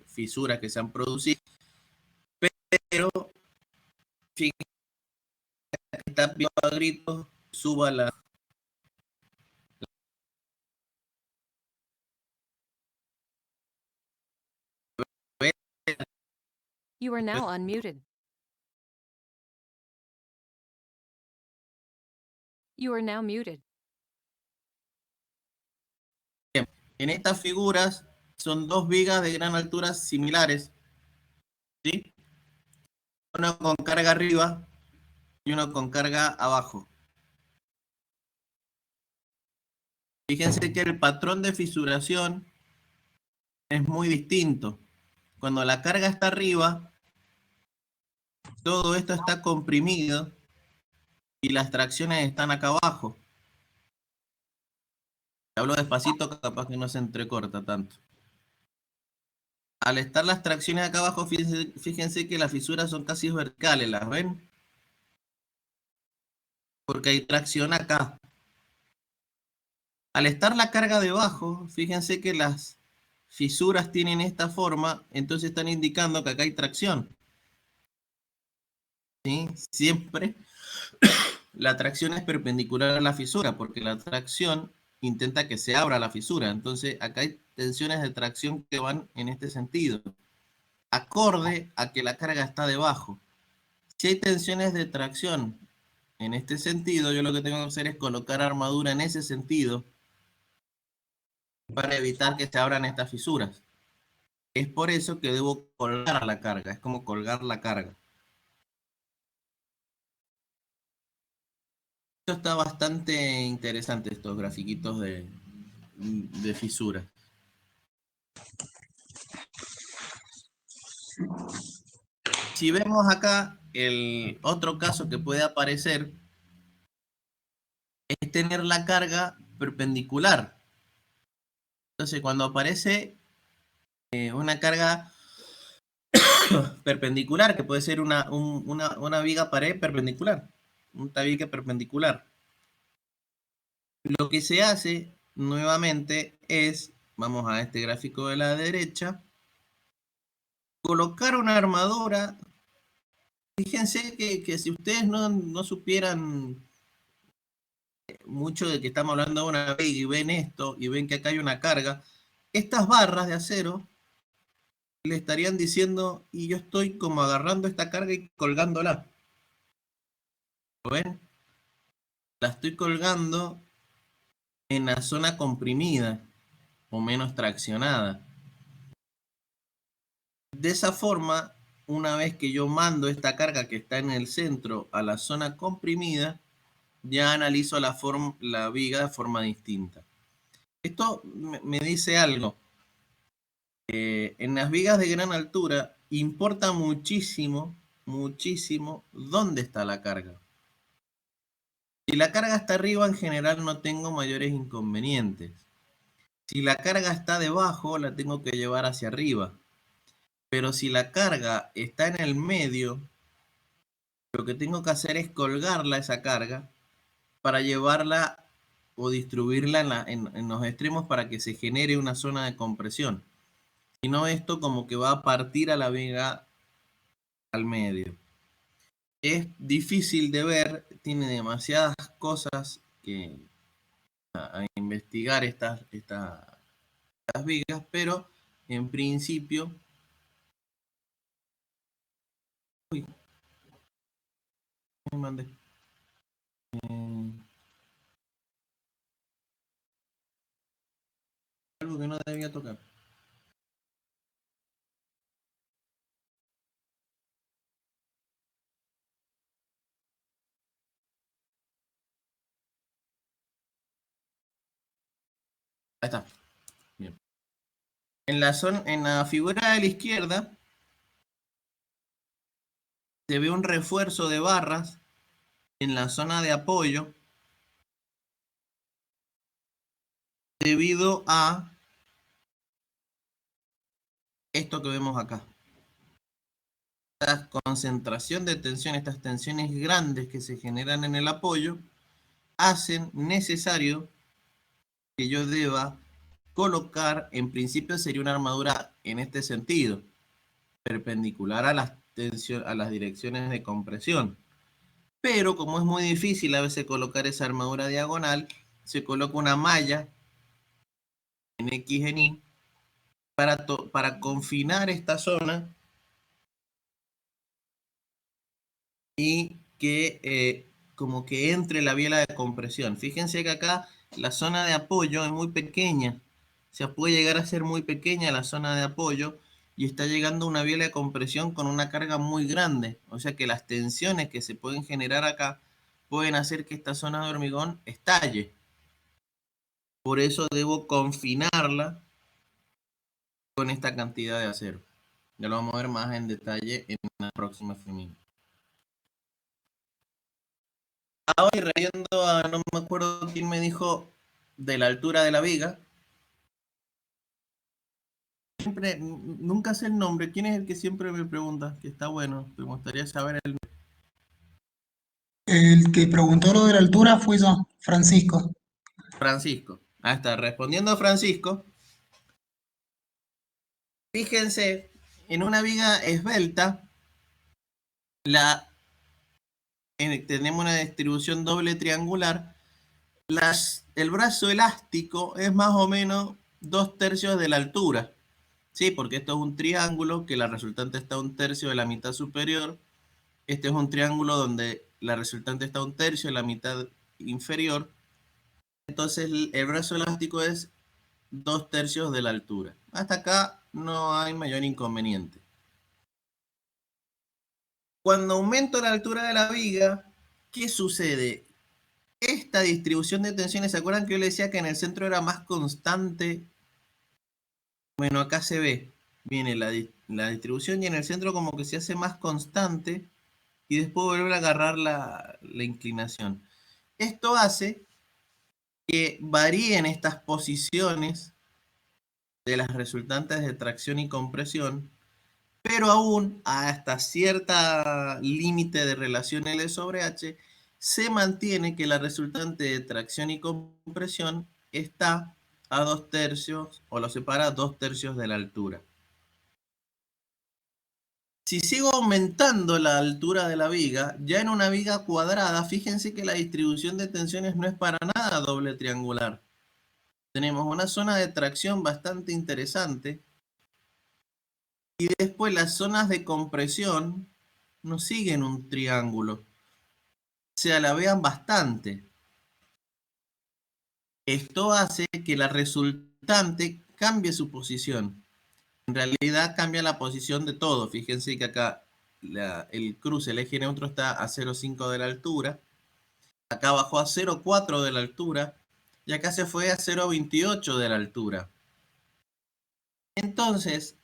fisuras que se han producido, pero fíjense que está viendo a gritos, suba la... You are now unmuted. You are now muted. En estas figuras son dos vigas de gran altura similares, ¿sí? Una con carga arriba y una con carga abajo. Fíjense que el patrón de fisuración es muy distinto. Cuando la carga está arriba, todo esto está comprimido y las tracciones están acá abajo. Hablo despacito, capaz que no se entrecorta tanto. Al estar las tracciones acá abajo, fíjense que las fisuras son casi verticales, ¿las ven? Porque hay tracción acá. Al estar la carga debajo, fíjense que las fisuras tienen esta forma, entonces están indicando que acá hay tracción. ¿Sí? Siempre la tracción es perpendicular a la fisura, porque la tracción intenta que se abra la fisura. Entonces acá hay tensiones de tracción que van en este sentido, acorde a que la carga está debajo. Si hay tensiones de tracción en este sentido, yo lo que tengo que hacer es colocar armadura en ese sentido para evitar que se abran estas fisuras. Es por eso que debo colgar la carga, es como colgar la carga. Esto está bastante interesante, estos grafiquitos de fisuras. Si vemos acá, el otro caso que puede aparecer es tener la carga perpendicular. Entonces, cuando aparece una carga perpendicular, que puede ser una viga pared perpendicular, un tabique perpendicular, lo que se hace nuevamente es, vamos a este gráfico de la derecha, colocar una armadura. Fíjense que si ustedes no supieran mucho de que estamos hablando de una viga y ven esto y ven que acá hay una carga, estas barras de acero le estarían diciendo, y yo estoy como agarrando esta carga y colgándola. ¿Lo ven? La estoy colgando en la zona comprimida o menos traccionada. De esa forma, una vez que yo mando esta carga que está en el centro a la zona comprimida, ya analizo la viga de forma distinta. Esto me dice algo. En las vigas de gran altura importa muchísimo, muchísimo dónde está la carga. Si la carga está arriba, en general no tengo mayores inconvenientes. Si la carga está debajo, la tengo que llevar hacia arriba. Pero si la carga está en el medio, lo que tengo que hacer es colgarla esa carga para llevarla o distribuirla en los extremos para que se genere una zona de compresión. Si no, esto como que va a partir a la viga al medio. Es difícil de ver, tiene demasiadas cosas que a investigar estas vigas, pero en principio... Uy, me mandé. Algo que no debía tocar. Ahí está. Bien. En la figura de la izquierda se ve un refuerzo de barras en la zona de apoyo debido a esto que vemos acá. Esta concentración de tensión, estas tensiones grandes que se generan en el apoyo, hacen necesario que yo deba colocar, en principio sería una armadura en este sentido, perpendicular a las direcciones de compresión. Pero como es muy difícil a veces colocar esa armadura diagonal, se coloca una malla en X en Y para confinar esta zona y que como que entre la biela de compresión. Fíjense que acá la zona de apoyo es muy pequeña, o sea, puede llegar a ser muy pequeña la zona de apoyo y está llegando una biela de compresión con una carga muy grande, o sea que las tensiones que se pueden generar acá pueden hacer que esta zona de hormigón estalle. Por eso debo confinarla con esta cantidad de acero. Ya lo vamos a ver más en detalle en la próxima filmina. Ahora reyendo a, no me acuerdo quién me dijo de la altura de la viga. Siempre, nunca sé el nombre. ¿Quién es el que siempre me pregunta? Que está bueno. Me gustaría saber el nombre. El que preguntó lo de la altura fui yo, Francisco. Francisco. Ahí está, respondiendo a Francisco. Fíjense, en una viga esbelta, tenemos una distribución doble triangular. El brazo elástico es más o menos 2/3 de la altura. Sí, porque esto es un triángulo que la resultante está 1/3 de la mitad superior. Este es un triángulo donde la resultante está 1/3 de la mitad inferior. Entonces el brazo elástico es 2/3 de la altura. Hasta acá no hay mayor inconveniente. Cuando aumento la altura de la viga, ¿qué sucede? Esta distribución de tensiones, ¿se acuerdan que yo les decía que en el centro era más constante? Bueno, acá se ve, viene la distribución y en el centro como que se hace más constante y después vuelve a agarrar la inclinación. Esto hace que varíen estas posiciones de las resultantes de tracción y compresión, pero aún hasta cierta límite de relación L sobre H, se mantiene que la resultante de tracción y compresión está a 2/3 o lo separa a 2/3 de la altura. Si sigo aumentando la altura de la viga, ya en una viga cuadrada, fíjense que la distribución de tensiones no es para nada doble triangular. Tenemos una zona de tracción bastante interesante y después las zonas de compresión nos siguen un triángulo. Se alabean bastante. Esto hace que la resultante cambie su posición. En realidad cambia la posición de todo. Fíjense que acá el cruce, el eje neutro está a 0,5 de la altura. Acá bajó a 0,4 de la altura. Y acá se fue a 0,28 de la altura. Entonces,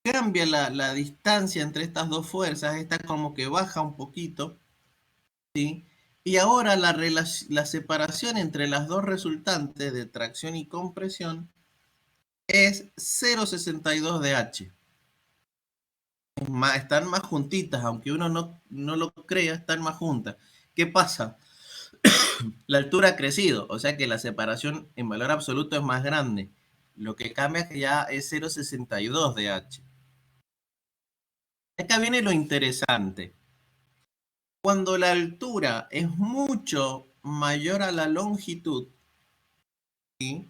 cambia la distancia entre estas dos fuerzas. Esta como que baja un poquito. ¿Sí? Y ahora la separación entre las dos resultantes de tracción y compresión es 0,62 de H. Están más juntitas, aunque uno no lo crea, están más juntas. ¿Qué pasa? La altura ha crecido, o sea que la separación en valor absoluto es más grande. Lo que cambia es que ya es 0,62 de H. Acá viene lo interesante. Cuando la altura es mucho mayor a la longitud, ¿sí?,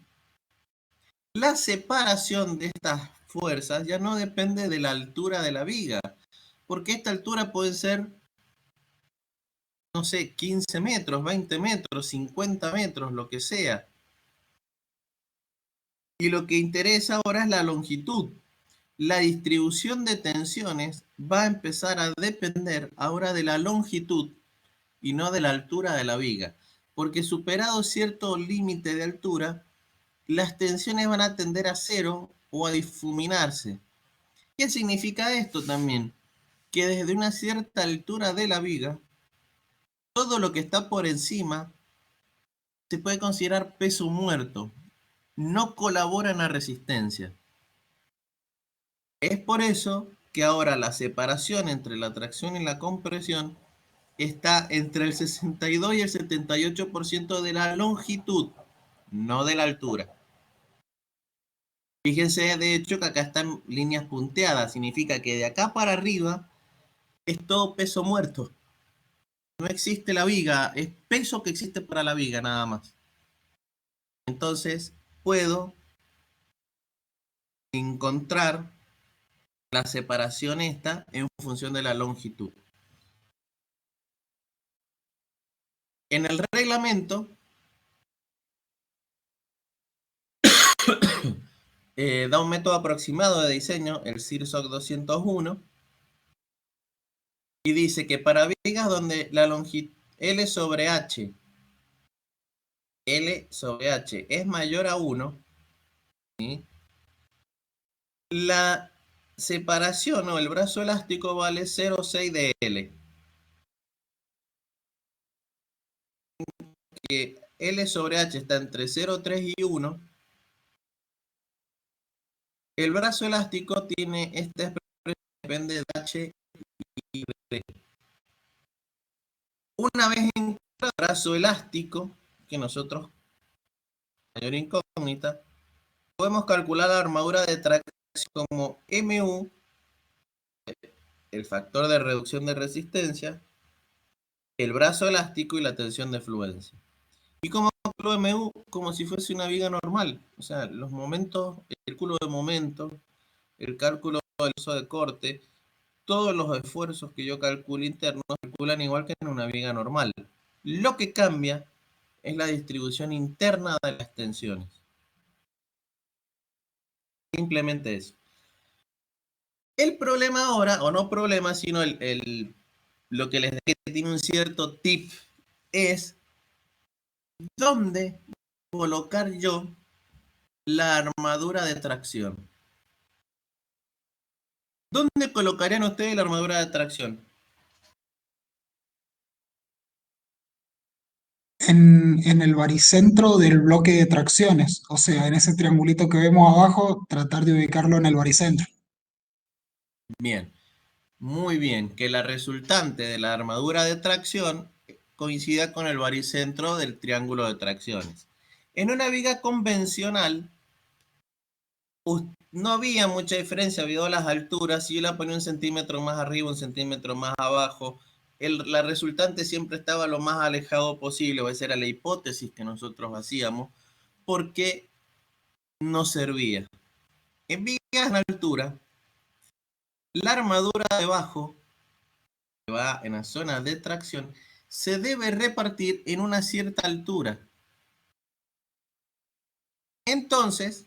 la separación de estas fuerzas ya no depende de la altura de la viga, porque esta altura puede ser, no sé, 15 metros, 20 metros, 50 metros, lo que sea. Y lo que interesa ahora es la longitud. La distribución de tensiones va a empezar a depender ahora de la longitud y no de la altura de la viga, porque superado cierto límite de altura, las tensiones van a tender a cero o a difuminarse. ¿Qué significa esto también? Que desde una cierta altura de la viga, todo lo que está por encima se puede considerar peso muerto, no colabora en la resistencia. Es por eso que ahora la separación entre la tracción y la compresión está entre el 62 y el 78% de la longitud, no de la altura. Fíjense de hecho que acá están líneas punteadas, significa que de acá para arriba es todo peso muerto. No existe la viga, es peso que existe para la viga nada más. Entonces puedo encontrar la separación esta en función de la longitud. En el reglamento da un método aproximado de diseño, el CIRSOC 201, y dice que para vigas donde la longitud L sobre H es mayor a 1, ¿sí?, la separación o el brazo elástico vale 0,6 de L. Que L sobre H está entre 0,3 y 1. El brazo elástico tiene esta expresión, depende de H y B. Una vez encontrado el brazo elástico, que nosotros, mayor incógnita, podemos calcular la armadura de tracción como MU, el factor de reducción de resistencia, el brazo elástico y la tensión de fluencia. Y como cálculo MU, como si fuese una viga normal. O sea, los momentos, el cálculo de momentos, el cálculo del uso de corte, todos los esfuerzos que yo calculo internos calculan igual que en una viga normal. Lo que cambia es la distribución interna de las tensiones. Simplemente eso. El problema ahora, o no problema, sino lo que les dije que tiene un cierto tip, es dónde colocar yo la armadura de tracción. ¿Dónde colocarían ustedes la armadura de tracción? en el baricentro del bloque de tracciones, o sea, en ese triangulito que vemos abajo, tratar de ubicarlo en el baricentro. Bien, muy bien, que la resultante de la armadura de tracción coincida con el baricentro del triángulo de tracciones. En una viga convencional, no había mucha diferencia, había las alturas, si yo la ponía un centímetro más arriba, un centímetro más abajo, la resultante siempre estaba lo más alejado posible, esa era la hipótesis que nosotros hacíamos, porque no servía. En vigas en altura, la armadura de abajo, que va en la zona de tracción, se debe repartir en una cierta altura. Entonces,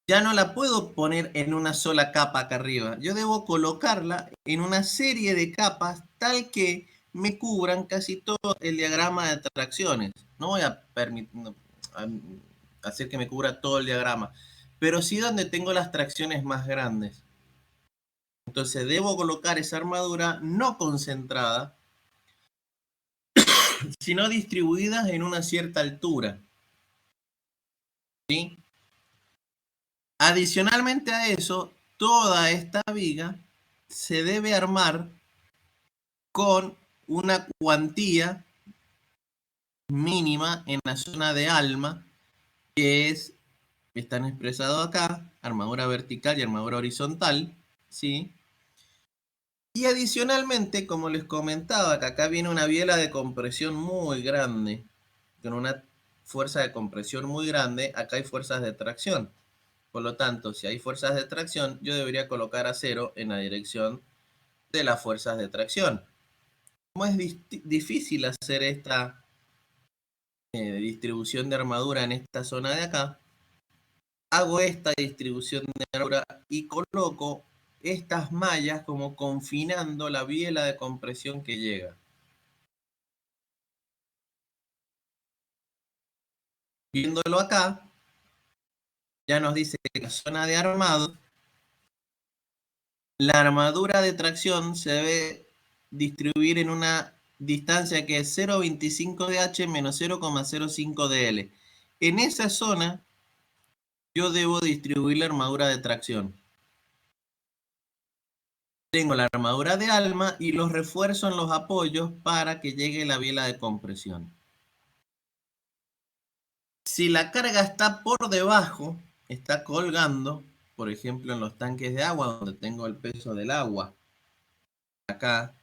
ya no la puedo poner en una sola capa acá arriba. Yo debo colocarla en una serie de capas tal que me cubran casi todo el diagrama de tracciones. No voy a hacer que me cubra todo el diagrama, pero sí donde tengo las tracciones más grandes. Entonces debo colocar esa armadura no concentrada, sino distribuidas en una cierta altura. ¿Sí? Adicionalmente a eso, toda esta viga se debe armar con una cuantía mínima en la zona de alma, que están expresados acá, armadura vertical y armadura horizontal, ¿sí? Y adicionalmente, como les comentaba, que acá viene una biela de compresión muy grande, con una fuerza de compresión muy grande, acá hay fuerzas de tracción. Por lo tanto, si hay fuerzas de tracción, yo debería colocar a 0 en la dirección de las fuerzas de tracción. Como es difícil hacer esta distribución de armadura en esta zona de acá, hago esta distribución de armadura y coloco estas mallas como confinando la biela de compresión que llega. Viéndolo acá, ya nos dice que en la zona de armado, la armadura de tracción se debe distribuir en una distancia que es 0,25 de H menos 0,05 de L. En esa zona, yo debo distribuir la armadura de tracción. Tengo la armadura de alma y los refuerzo en los apoyos para que llegue la biela de compresión. Si la carga está por debajo, está colgando, por ejemplo en los tanques de agua, donde tengo el peso del agua, acá,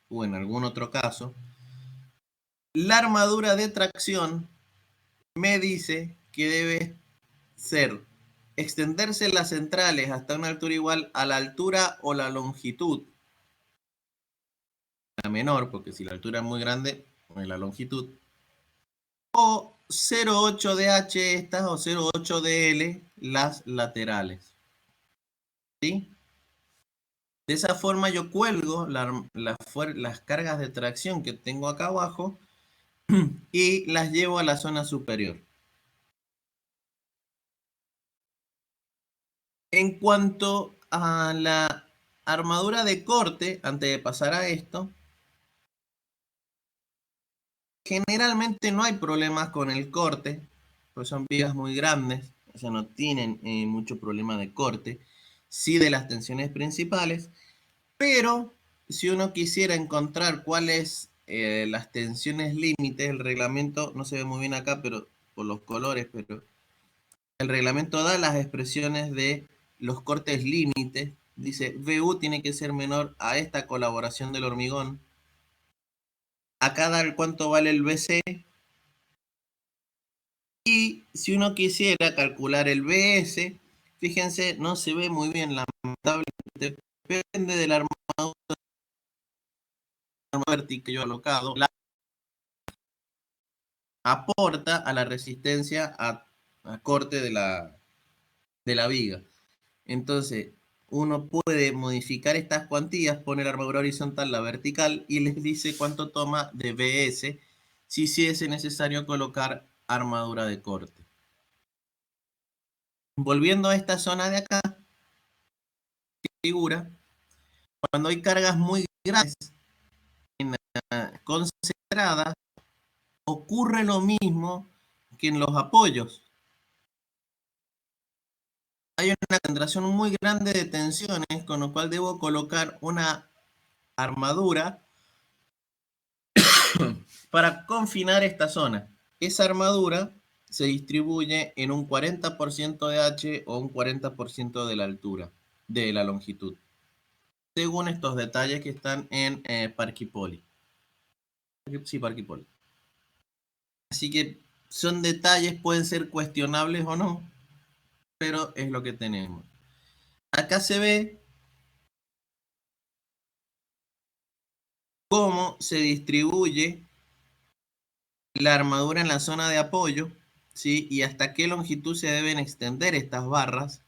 o en algún otro caso, la armadura de tracción me dice que debe ser extenderse las centrales hasta una altura igual a la altura o la longitud, la menor, porque si la altura es muy grande, la longitud, o 0,8 de H estas o 0,8 de L las laterales. ¿Sí? De esa forma yo cuelgo las cargas de tracción que tengo acá abajo y las llevo a la zona superior. En cuanto a la armadura de corte, antes de pasar a esto, generalmente no hay problemas con el corte, pues son vigas muy grandes, o sea, no tienen mucho problema de corte, sí de las tensiones principales, pero si uno quisiera encontrar cuáles las tensiones límites, el reglamento, no se ve muy bien acá, pero por los colores, pero el reglamento da las expresiones de los cortes límites. Dice, VU tiene que ser menor a esta colaboración del hormigón. Acá da cuánto vale el BC. Y si uno quisiera calcular el BS, fíjense, no se ve muy bien, lamentablemente. Depende de la armadura vertical que yo he colocado. Aporta a la resistencia a corte de la viga. Entonces, uno puede modificar estas cuantías, poner la armadura horizontal, la vertical, y les dice cuánto toma de BS, si es necesario colocar armadura de corte. Volviendo a esta zona de acá, figura, cuando hay cargas muy grandes, concentradas entrada ocurre lo mismo que en los apoyos. Hay una concentración muy grande de tensiones, con lo cual debo colocar una armadura para confinar esta zona. Esa armadura se distribuye en un 40% de H o un 40% de la altura, de la longitud, según estos detalles que están en Parquipoli. Sí, Parquipoli. Así que son detalles, pueden ser cuestionables o no, pero es lo que tenemos. Acá se ve cómo se distribuye la armadura en la zona de apoyo, ¿sí? Y hasta qué longitud se deben extender estas barras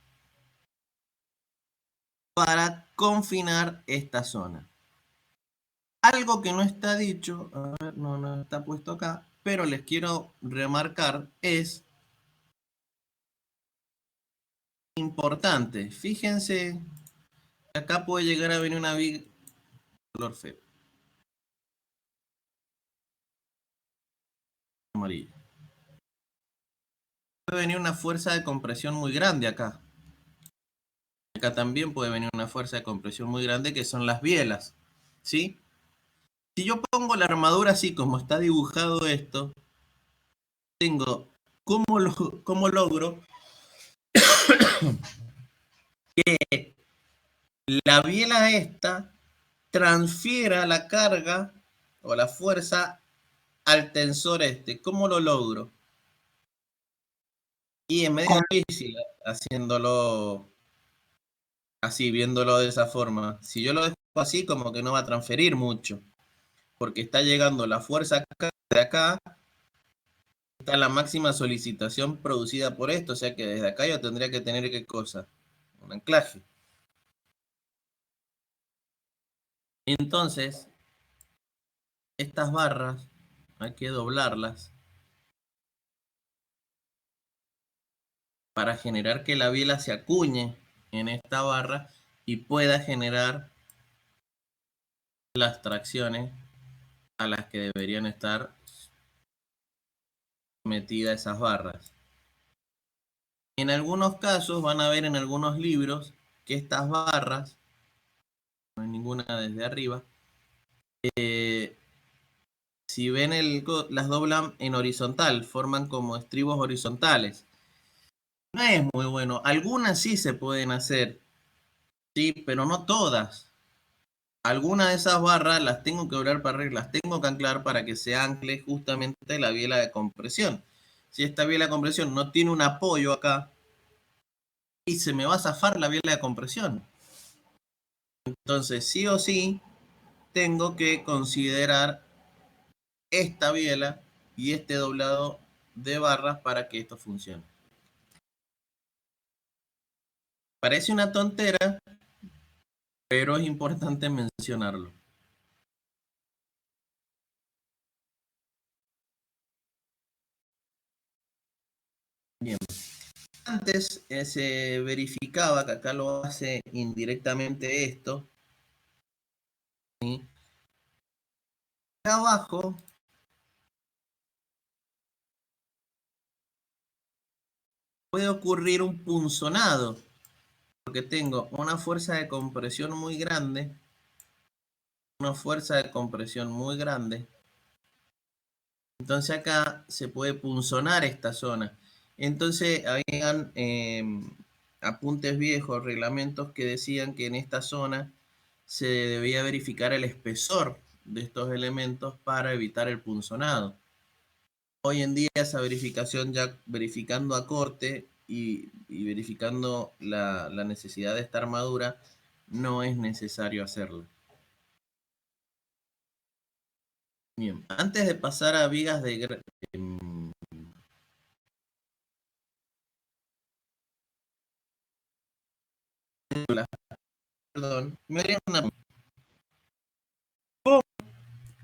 para confinar esta zona. Algo que no está dicho, a ver, no está puesto acá, pero les quiero remarcar, es importante. Fíjense, acá puede llegar a venir una viga color feo. Amarillo. Puede venir una fuerza de compresión muy grande acá. Acá también puede venir una fuerza de compresión muy grande que son las bielas, ¿sí? Si yo pongo la armadura así como está dibujado esto, tengo cómo logro que la biela esta transfiera la carga o la fuerza al tensor este. ¿Cómo lo logro? Y es medio difícil haciéndolo así, viéndolo de esa forma. Si yo lo dejo así, como que no va a transferir mucho, porque está llegando la fuerza acá, de acá, está la máxima solicitación producida por esto, o sea que desde acá yo tendría que tener ¿qué cosa? Un anclaje. Entonces, estas barras hay que doblarlas para generar que la biela se acuñe en esta barra y pueda generar las tracciones a las que deberían estar metidas esas barras. En algunos casos van a ver en algunos libros que estas barras, no hay ninguna desde arriba, si ven las doblan en horizontal, forman como estribos horizontales. No es muy bueno. Algunas sí se pueden hacer, sí, pero no todas. Algunas de esas barras las tengo que doblar para arriba, las tengo que anclar para que se ancle justamente la biela de compresión. Si esta biela de compresión no tiene un apoyo acá, y se me va a zafar la biela de compresión. Entonces, sí o sí, tengo que considerar esta biela y este doblado de barras para que esto funcione. Parece una tontera, pero es importante mencionarlo. Bien. Antes se verificaba, que acá lo hace indirectamente esto, ¿sí? Acá abajo puede ocurrir un punzonado, porque tengo una fuerza de compresión muy grande, entonces acá se puede punzonar esta zona. Entonces habían apuntes viejos, reglamentos que decían que en esta zona se debía verificar el espesor de estos elementos para evitar el punzonado. Hoy en día esa verificación, ya verificando a corte y verificando la necesidad de esta armadura, no es necesario hacerlo. Bien, antes de pasar a vigas de perdón, me haría una. ¿Cómo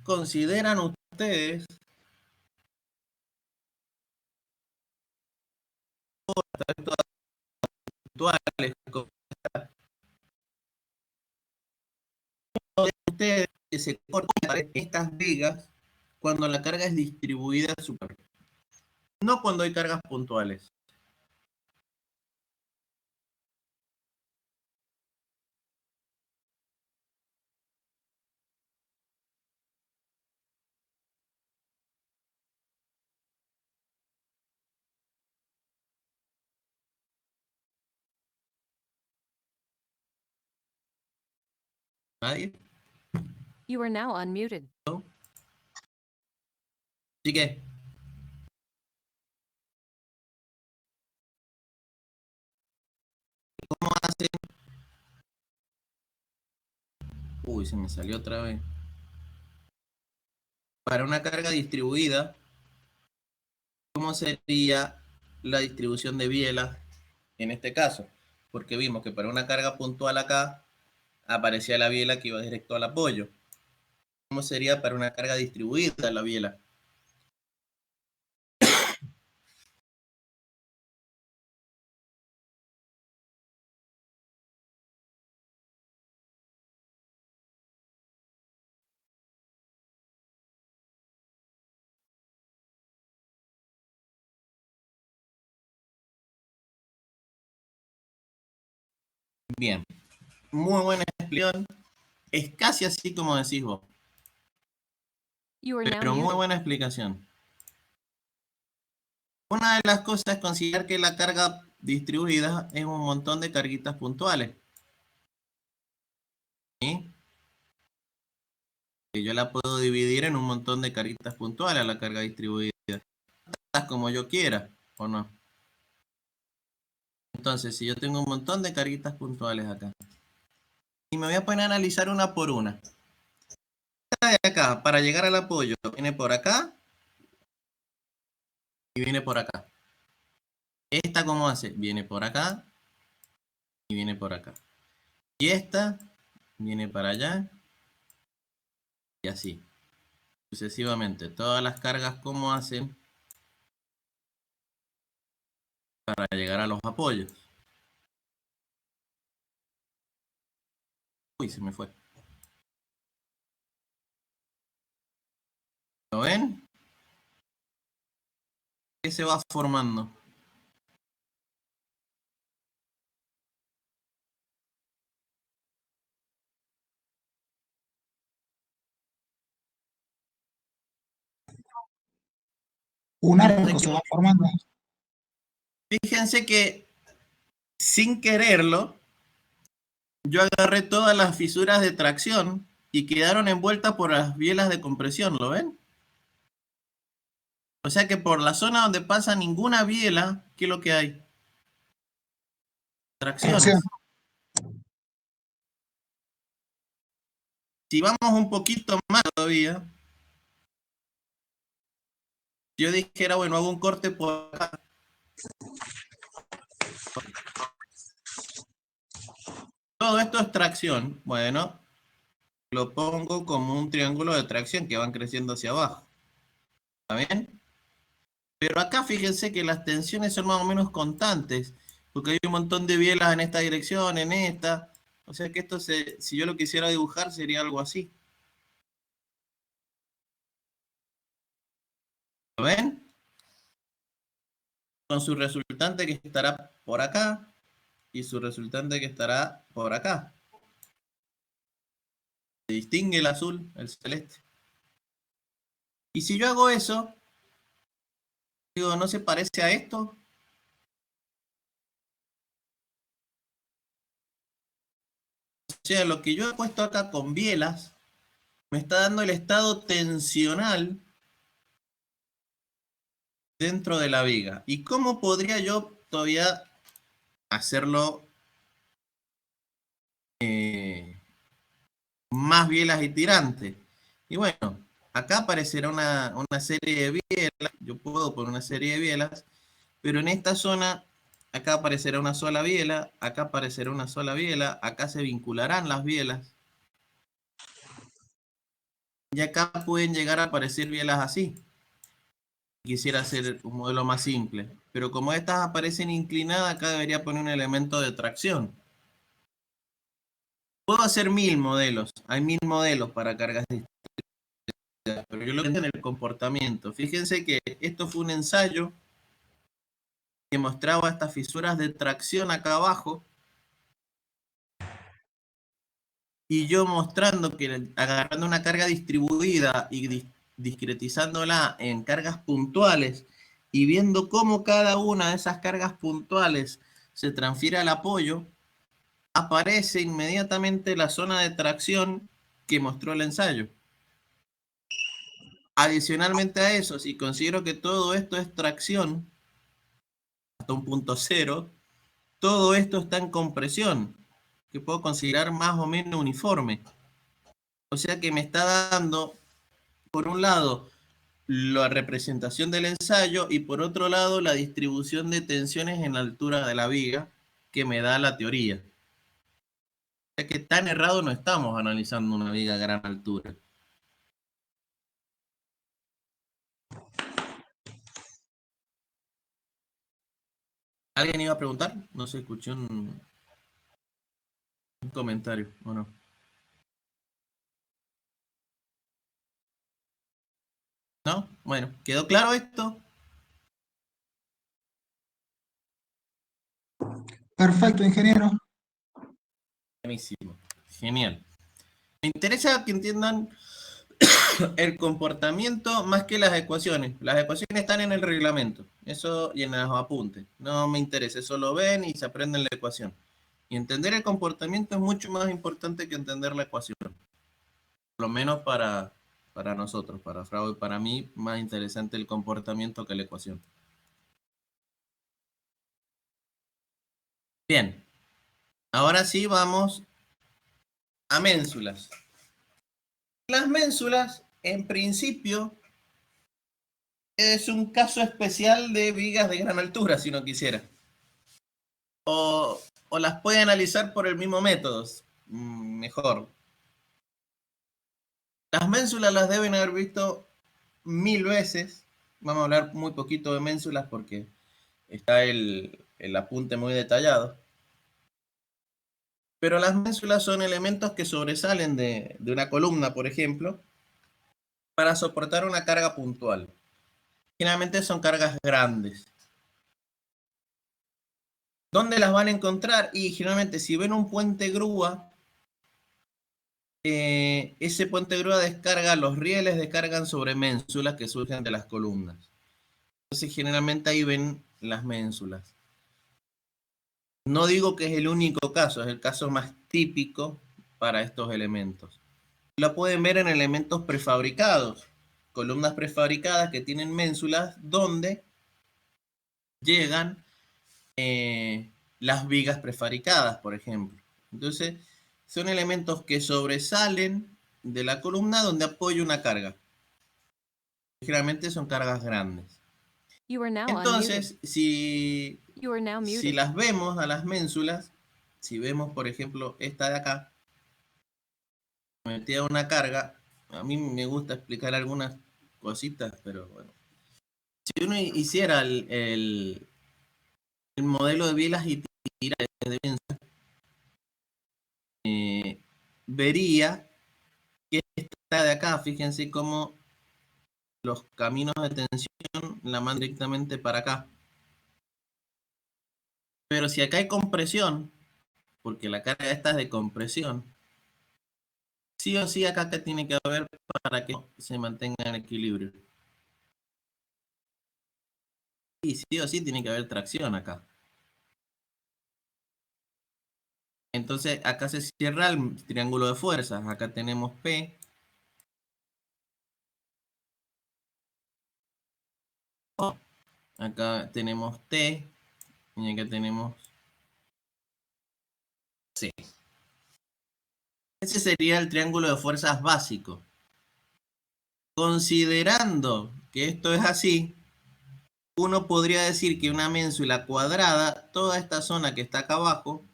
consideran ustedes actuales ustedes que se cortan estas vigas cuando la carga es distribuida superior, no cuando hay cargas puntuales. ¿Nadie? You are now unmuted. Así que, ¿cómo hacen? Uy, se me salió otra vez. Para una carga distribuida, ¿cómo sería la distribución de bielas en este caso? Porque vimos que para una carga puntual acá aparecía la biela que iba directo al apoyo. ¿Cómo sería para una carga distribuida la biela? Bien, muy buena explicación. Es casi así como decís vos, You are now pero muy muted. buena explicación. Una de las cosas es considerar que la carga distribuida es un montón de carguitas puntuales. ¿Sí? Que yo la puedo dividir en un montón de carguitas puntuales a la carga distribuida, como yo quiera, ¿o no? Entonces, si yo tengo un montón de carguitas puntuales acá, y me voy a poner a analizar una por una. Esta de acá, para llegar al apoyo, viene por acá y viene por acá. Esta, ¿cómo hace? Viene por acá y viene por acá. Y esta viene para allá y así, sucesivamente. Todas las cargas, ¿cómo hacen para llegar a los apoyos? Uy, se me fue. ¿Lo ven? ¿Qué se va formando? Un arco se va formando. Fíjense que sin quererlo, yo agarré todas las fisuras de tracción y quedaron envueltas por las bielas de compresión, ¿lo ven? O sea que por la zona donde pasa ninguna biela, ¿qué es lo que hay? Tracciones. Tracción. Si vamos un poquito más todavía, yo dijera, bueno, hago un corte por acá. Todo esto es tracción. Bueno, lo pongo como un triángulo de tracción que van creciendo hacia abajo. ¿Está bien? Pero acá fíjense que las tensiones son más o menos constantes, porque hay un montón de bielas en esta dirección, en esta. O sea que esto, si yo lo quisiera dibujar, sería algo así. ¿Lo ven? Con su resultante que estará por acá y su resultante que estará por acá. Se distingue el azul, el celeste. Y si yo hago eso, digo, ¿no se parece a esto? O sea, lo que yo he puesto acá con bielas me está dando el estado tensional dentro de la viga. ¿Y cómo podría yo todavía hacerlo más bielas y tirantes? Y bueno, acá aparecerá una serie de bielas. Yo puedo poner una serie de bielas, pero en esta zona, acá aparecerá una sola biela, acá aparecerá una sola biela, acá se vincularán las bielas. Y acá pueden llegar a aparecer bielas así. Quisiera hacer un modelo más simple, pero como estas aparecen inclinadas, acá debería poner un elemento de tracción. Puedo hacer 1000 modelos, hay 1000 modelos para cargas distintas. pero yo lo entiendo en el comportamiento. Fíjense que esto fue un ensayo que mostraba estas fisuras de tracción acá abajo, y yo mostrando que agarrando una carga distribuida y discretizándola en cargas puntuales y viendo cómo cada una de esas cargas puntuales se transfiere al apoyo, aparece inmediatamente la zona de tracción que mostró el ensayo. Adicionalmente a eso, si considero que todo esto es tracción, hasta un punto cero, todo esto está en compresión, que puedo considerar más o menos uniforme. O sea que me está dando, por un lado, la representación del ensayo y por otro lado, la distribución de tensiones en la altura de la viga que me da la teoría. O sea que tan errado no estamos analizando una viga a gran altura. ¿Alguien iba a preguntar? No sé, escuché un comentario, ¿o no? ¿No? Bueno, ¿quedó claro esto? Perfecto, ingeniero. Buenísimo. Genial. Me interesa que entiendan el comportamiento más que las ecuaciones. Las ecuaciones están en el reglamento, eso y en los apuntes. No me interesa, eso lo ven y se aprenden la ecuación. Y entender el comportamiento es mucho más importante que entender la ecuación. Por lo menos para nosotros, para Frau y para mí, más interesante el comportamiento que la ecuación. Bien, ahora sí vamos a ménsulas. Las ménsulas, en principio, es un caso especial de vigas de gran altura, si uno quisiera. O las puede analizar por el mismo método, mejor. Las ménsulas las deben haber visto 1000 veces. Vamos a hablar muy poquito de ménsulas porque está el apunte muy detallado. Pero las ménsulas son elementos que sobresalen de una columna, por ejemplo, para soportar una carga puntual. Generalmente son cargas grandes. ¿Dónde las van a encontrar? Y generalmente si ven un puente grúa, ese puente grúa descarga, los rieles descargan sobre ménsulas que surgen de las columnas. Entonces generalmente ahí ven las ménsulas. No digo que es el único caso, es el caso más típico para estos elementos. Lo pueden ver en elementos prefabricados, columnas prefabricadas que tienen ménsulas donde llegan las vigas prefabricadas, por ejemplo. Entonces, son elementos que sobresalen de la columna donde apoya una carga. Generalmente son cargas grandes. You are now unmuted. Entonces, si You are now muted. las vemos a las ménsulas, si vemos, por ejemplo, esta de acá, metida una carga, a mí me gusta explicar algunas cositas, pero bueno. Si uno hiciera el modelo de bilas y tiras de ménsulas, vería que esta de acá, fíjense cómo los caminos de tensión la mandan directamente para acá. Pero si acá hay compresión, porque la carga esta es de compresión, sí o sí acá que tiene que haber para que se mantenga en equilibrio. Y sí o sí tiene que haber tracción acá. Entonces acá se cierra el triángulo de fuerzas. Acá tenemos P. Acá tenemos T. Y acá tenemos C. Ese sería el triángulo de fuerzas básico. Considerando que esto es así, uno podría decir que una ménsula cuadrada, toda esta zona que está acá abajo,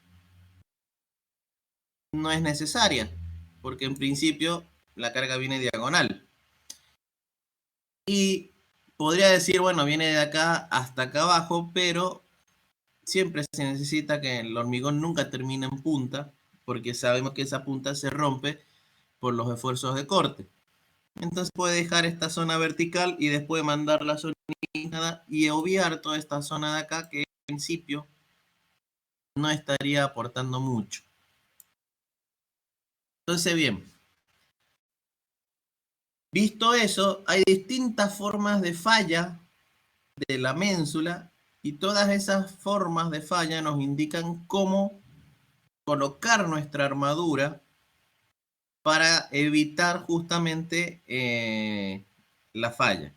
no es necesaria, porque en principio la carga viene diagonal. Y podría decir, bueno, viene de acá hasta acá abajo, pero siempre se necesita que el hormigón nunca termine en punta, porque sabemos que esa punta se rompe por los esfuerzos de corte. Entonces puede dejar esta zona vertical y después mandar la zona inclinada y obviar toda esta zona de acá que en principio no estaría aportando mucho. Entonces, bien. Visto eso, hay distintas formas de falla de la ménsula y todas esas formas de falla nos indican cómo colocar nuestra armadura para evitar justamente la falla.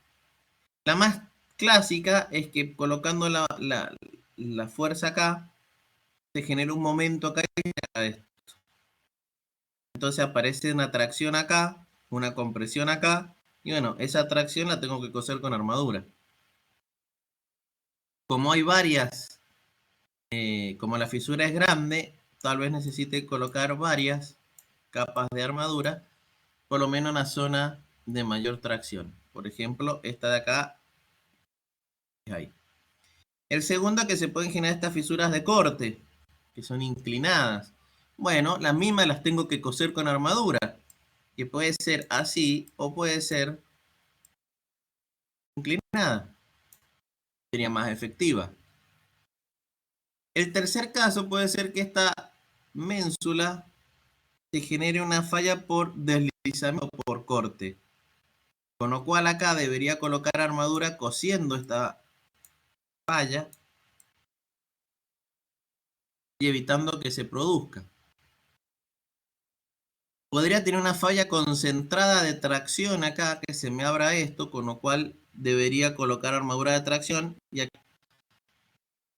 La más clásica es que colocando la fuerza acá, se genera un momento acá y esto. Entonces aparece una tracción acá, una compresión acá, y bueno, esa tracción la tengo que coser con armadura. Como hay varias, como la fisura es grande, tal vez necesite colocar varias capas de armadura, por lo menos en la zona de mayor tracción. Por ejemplo, esta de acá es ahí. El segundo, que se pueden generar estas fisuras de corte, que son inclinadas. Bueno, las mismas las tengo que coser con armadura, que puede ser así o puede ser inclinada. Sería más efectiva. El tercer caso puede ser que esta ménsula se genere una falla por deslizamiento o por corte. Con lo cual acá debería colocar armadura cosiendo esta falla y evitando que se produzca. Podría tener una falla concentrada de tracción acá, que se me abra esto, con lo cual debería colocar armadura de tracción. Y aquí,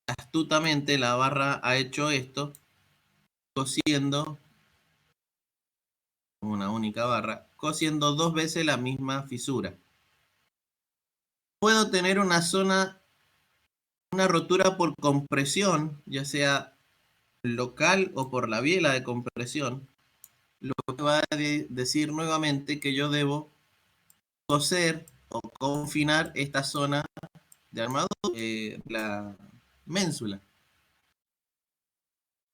astutamente, la barra ha hecho esto, cosiendo una única barra, cosiendo dos veces la misma fisura. Puedo tener una zona, una rotura por compresión, ya sea local o por la biela de compresión, lo que va a decir nuevamente que yo debo coser o confinar esta zona de armadura, la ménsula.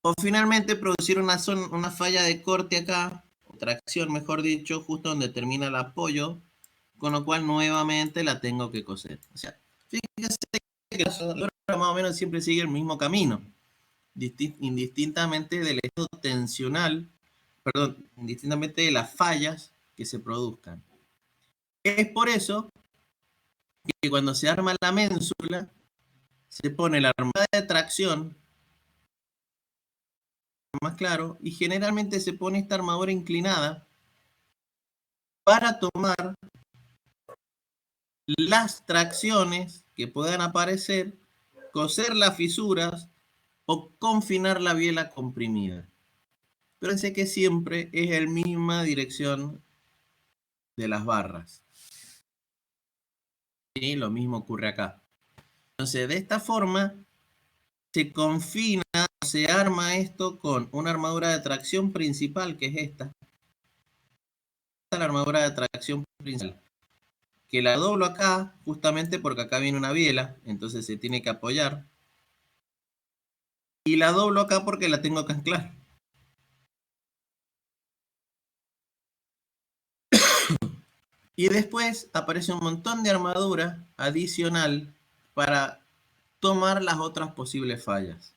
O finalmente producir una falla de corte acá, o tracción mejor dicho, justo donde termina el apoyo, con lo cual nuevamente la tengo que coser. O sea, fíjense que la más o menos siempre sigue el mismo camino, indistintamente del estado tensional, perdón, indistintamente de las fallas que se produzcan. Es por eso que cuando se arma la ménsula, se pone la armada de tracción, más claro, y generalmente se pone esta armadura inclinada para tomar las tracciones que puedan aparecer, coser las fisuras o confinar la biela comprimida. Fíjense que siempre es la misma dirección de las barras. ¿Sí? Lo mismo ocurre acá. Entonces, de esta forma, se confina, se arma esto con una armadura de tracción principal, que es esta. Esta es la armadura de tracción principal. Que la doblo acá, justamente porque acá viene una biela, entonces se tiene que apoyar. Y la doblo acá porque la tengo que anclar. Y después aparece un montón de armadura adicional para tomar las otras posibles fallas.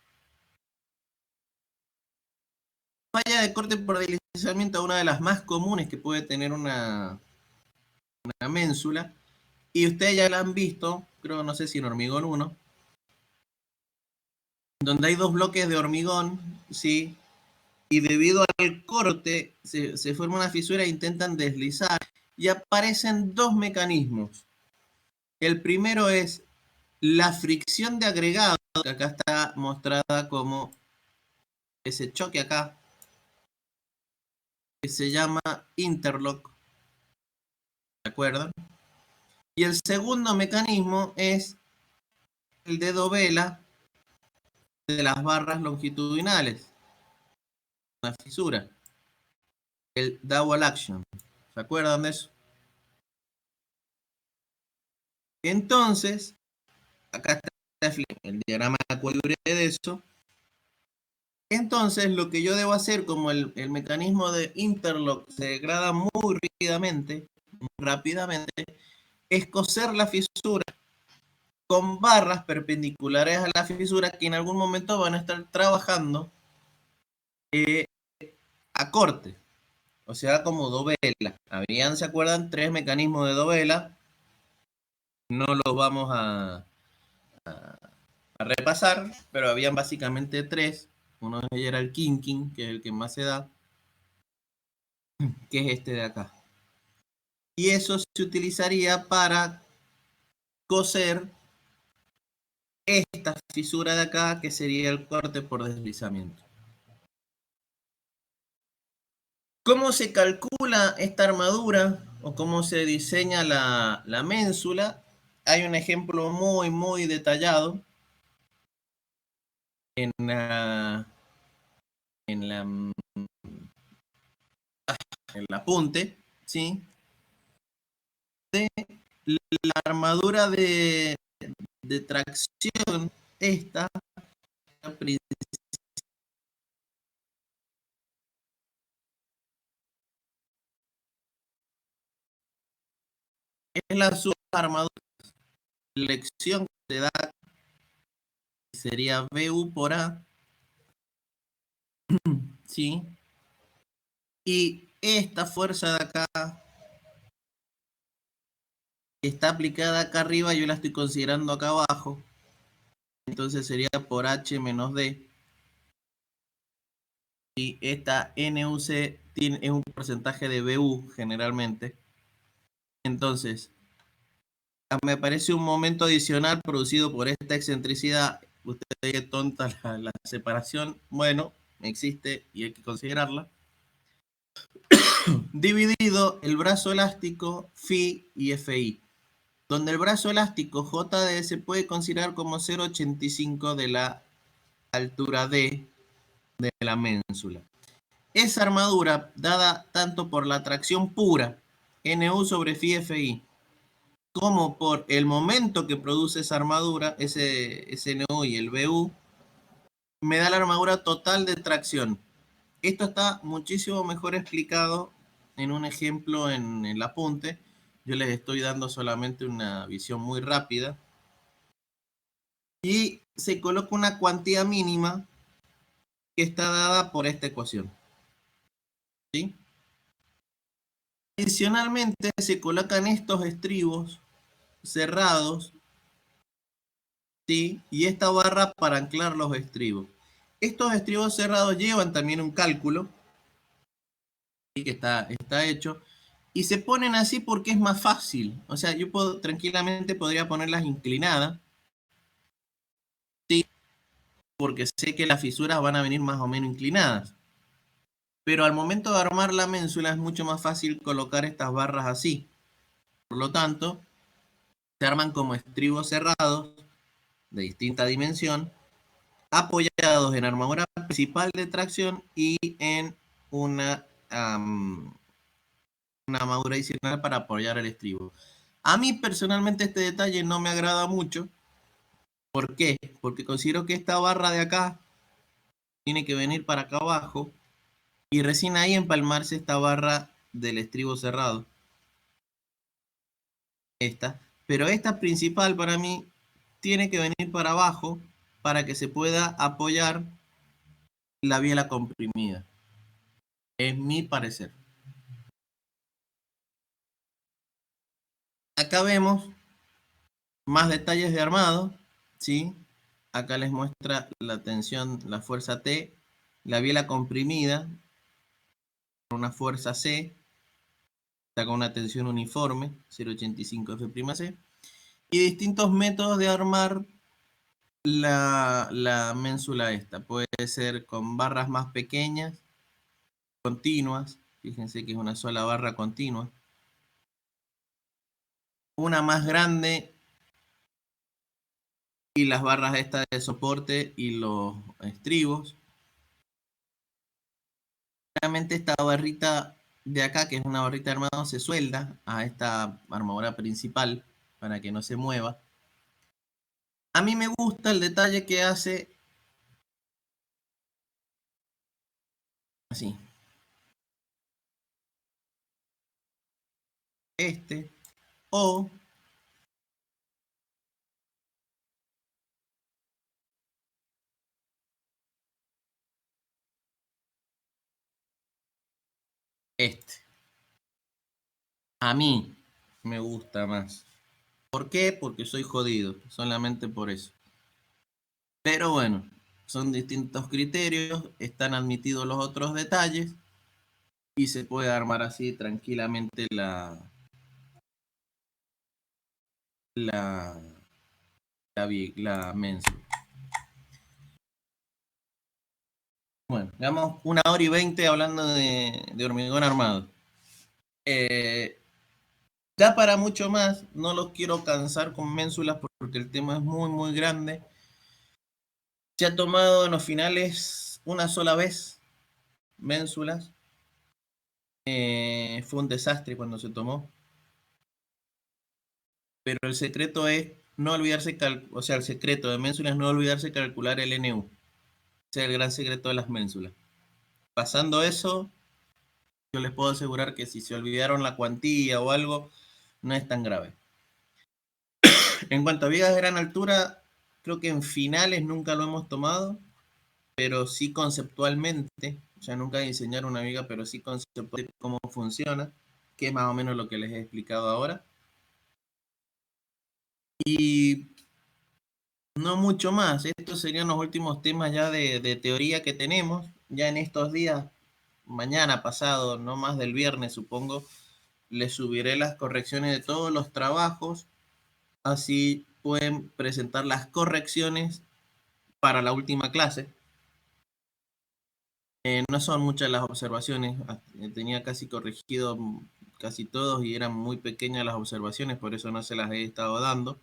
Falla de corte por deslizamiento, una de las más comunes que puede tener una ménsula. Y ustedes ya la han visto, creo, no sé si en hormigón 1, donde hay dos bloques de hormigón, ¿sí? Y debido al corte se forma una fisura e intentan deslizar y aparecen dos mecanismos. El primero es la fricción de agregado, que acá está mostrada como ese choque acá, que se llama interlock, ¿de acuerdo? Y el segundo mecanismo es el dedo vela de las barras longitudinales, una fisura, el double action, ¿se acuerdan de eso? Entonces, acá está el diagrama de eso. Entonces, lo que yo debo hacer, como el mecanismo de interlock se degrada muy rápidamente, rápidamente, es coser la fisura con barras perpendiculares a la fisura que en algún momento van a estar trabajando a corte, o sea, como dovela. Habían, ¿se acuerdan? 3 mecanismos de dovela. No los vamos a repasar, pero habían básicamente 3. Uno de ellos era el kinking, que es el que más se da, que es este de acá. Y eso se utilizaría para coser esta fisura de acá, que sería el corte por deslizamiento. ¿Cómo se calcula esta armadura o cómo se diseña la ménsula? Hay un ejemplo muy detallado en el apunte, ¿sí? De la armadura de tracción, esta es la subarmadura. Lección que se da sería BU por A, ¿sí? Y esta fuerza de acá está aplicada acá arriba, yo la estoy considerando acá abajo, entonces sería por H menos D. Y esta NUC es un porcentaje de BU generalmente. Entonces, me parece un momento adicional producido por esta excentricidad. Usted dice tonta la separación. Bueno, existe y hay que considerarla. Dividido el brazo elástico Φ y FI, donde el brazo elástico JD se puede considerar como 0,85 de la altura D de la ménsula. Esa armadura, dada tanto por la tracción pura, NU sobre Φ FI, como por el momento que produce esa armadura, ese NU y el BU, me da la armadura total de tracción. Esto está muchísimo mejor explicado en un ejemplo en el apunte. Yo les estoy dando solamente una visión muy rápida. Y se coloca una cuantía mínima que está dada por esta ecuación, ¿sí? Adicionalmente se colocan estos estribos cerrados, ¿sí? Y esta barra para anclar los estribos. Estos estribos cerrados llevan también un cálculo, ¿sí? Que está hecho. Y se ponen así porque es más fácil. O sea, yo tranquilamente podría ponerlas inclinadas, ¿sí? Porque sé que las fisuras van a venir más o menos inclinadas. Pero al momento de armar la ménsula es mucho más fácil colocar estas barras así. Por lo tanto, se arman como estribos cerrados de distinta dimensión, apoyados en armadura principal de tracción y en una armadura adicional para apoyar el estribo. A mí personalmente este detalle no me agrada mucho. ¿Por qué? Porque considero que esta barra de acá tiene que venir para acá abajo y recién ahí empalmarse esta barra del estribo cerrado. Pero esta principal para mí tiene que venir para abajo para que se pueda apoyar la biela comprimida. Es mi parecer. Acá vemos más detalles de armado, ¿sí? Acá les muestra la tensión, la fuerza T, la biela comprimida, una fuerza C, está con una tensión uniforme, 0,85 F'C, y distintos métodos de armar la ménsula esta. Puede ser con barras más pequeñas, continuas, fíjense que es una sola barra continua, una más grande y las barras estas de soporte y los estribos. Realmente esta barrita de acá, que es una barrita de armado, se suelda a esta armadura principal para que no se mueva. A mí me gusta el detalle que hace así. este, o este. A mí me gusta más. ¿Por qué? Porque soy jodido, solamente por eso. Pero bueno, son distintos criterios, están admitidos los otros detalles y se puede armar así tranquilamente la, la mensa. Bueno, llevamos 1 hora y 20 hablando de hormigón armado. Ya para mucho más, no los quiero cansar con ménsulas porque el tema es muy, muy grande. Se ha tomado en los finales una sola vez ménsulas. Fue un desastre cuando se tomó. Pero el secreto es no olvidarse, o sea, el secreto de ménsulas es no olvidarse calcular el NU. Ese es el gran secreto de las ménsulas. Pasando eso, yo les puedo asegurar que si se olvidaron la cuantía o algo, no es tan grave. En cuanto a vigas de gran altura, creo que en finales nunca lo hemos tomado, pero sí conceptualmente, o sea, nunca diseñar una viga, pero sí conceptualmente cómo funciona, que es más o menos lo que les he explicado ahora. Y no mucho más, estos serían los últimos temas ya de teoría que tenemos, ya en estos días, mañana pasado, no más del viernes supongo, les subiré las correcciones de todos los trabajos, así pueden presentar las correcciones para la última clase. No son muchas las observaciones, tenía casi corregido casi todos y eran muy pequeñas las observaciones, por eso no se las he estado dando.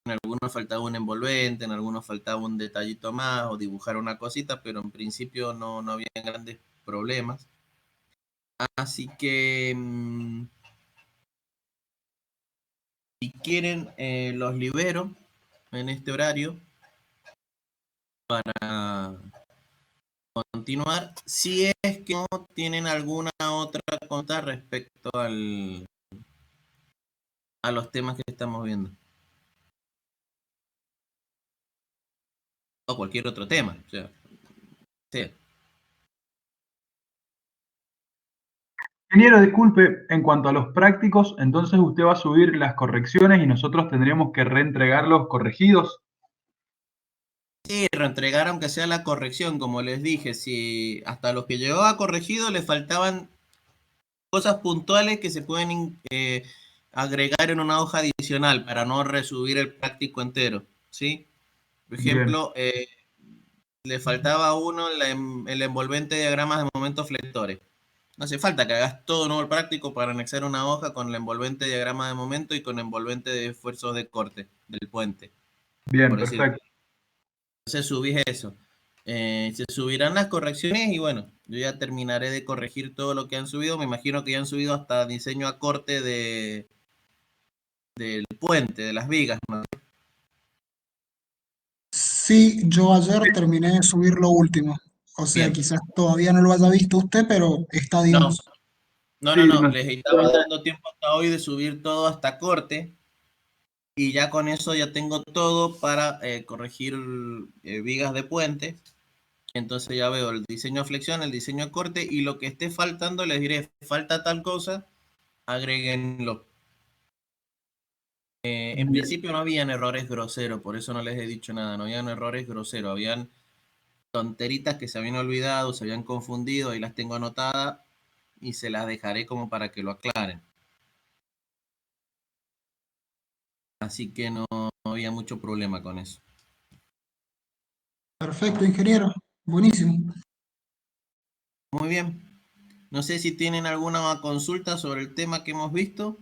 En algunos faltaba un envolvente, en algunos faltaba un detallito más o dibujar una cosita, pero en principio no había grandes problemas. Así que si quieren los libero en este horario para continuar, si es que no tienen alguna otra conta respecto a los temas que estamos viendo. O cualquier otro tema. O sea, sí. Ingeniero, disculpe, en cuanto a los prácticos, entonces usted va a subir las correcciones y nosotros tendríamos que reentregarlos corregidos. Sí, reentregar aunque sea la corrección, como les dije, si hasta los que llevaba corregido le faltaban cosas puntuales que se pueden agregar en una hoja adicional para no resubir el práctico entero, ¿sí? Por ejemplo, le faltaba a uno el envolvente de diagramas de momentos flectores. No hace falta que hagas todo nuevo el práctico para anexar una hoja con el envolvente de diagrama de momento y con envolvente de esfuerzos de corte del puente. Bien, Por decir. perfecto. Entonces subís eso. Se subirán las correcciones y bueno, yo ya terminaré de corregir todo lo que han subido. Me imagino que ya han subido hasta diseño a corte del puente, de las vigas, ¿no? Sí, yo ayer terminé de subir lo último. O sea, Bien. quizás todavía no lo haya visto usted, pero está, No, digamos. Sí, no. Les estaba dando tiempo hasta hoy de subir todo hasta corte. Y ya con eso ya tengo todo para corregir vigas de puente. Entonces ya veo el diseño de flexión, el diseño de corte y lo que esté faltando les diré, falta tal cosa, agréguenlo. En principio no habían errores groseros, por eso no les he dicho nada, no habían errores groseros, habían tonteritas que se habían olvidado, se habían confundido y las tengo anotadas y se las dejaré como para que lo aclaren. Así que no había mucho problema con eso. Perfecto, ingeniero. Buenísimo. Muy bien. No sé si tienen alguna consulta sobre el tema que hemos visto.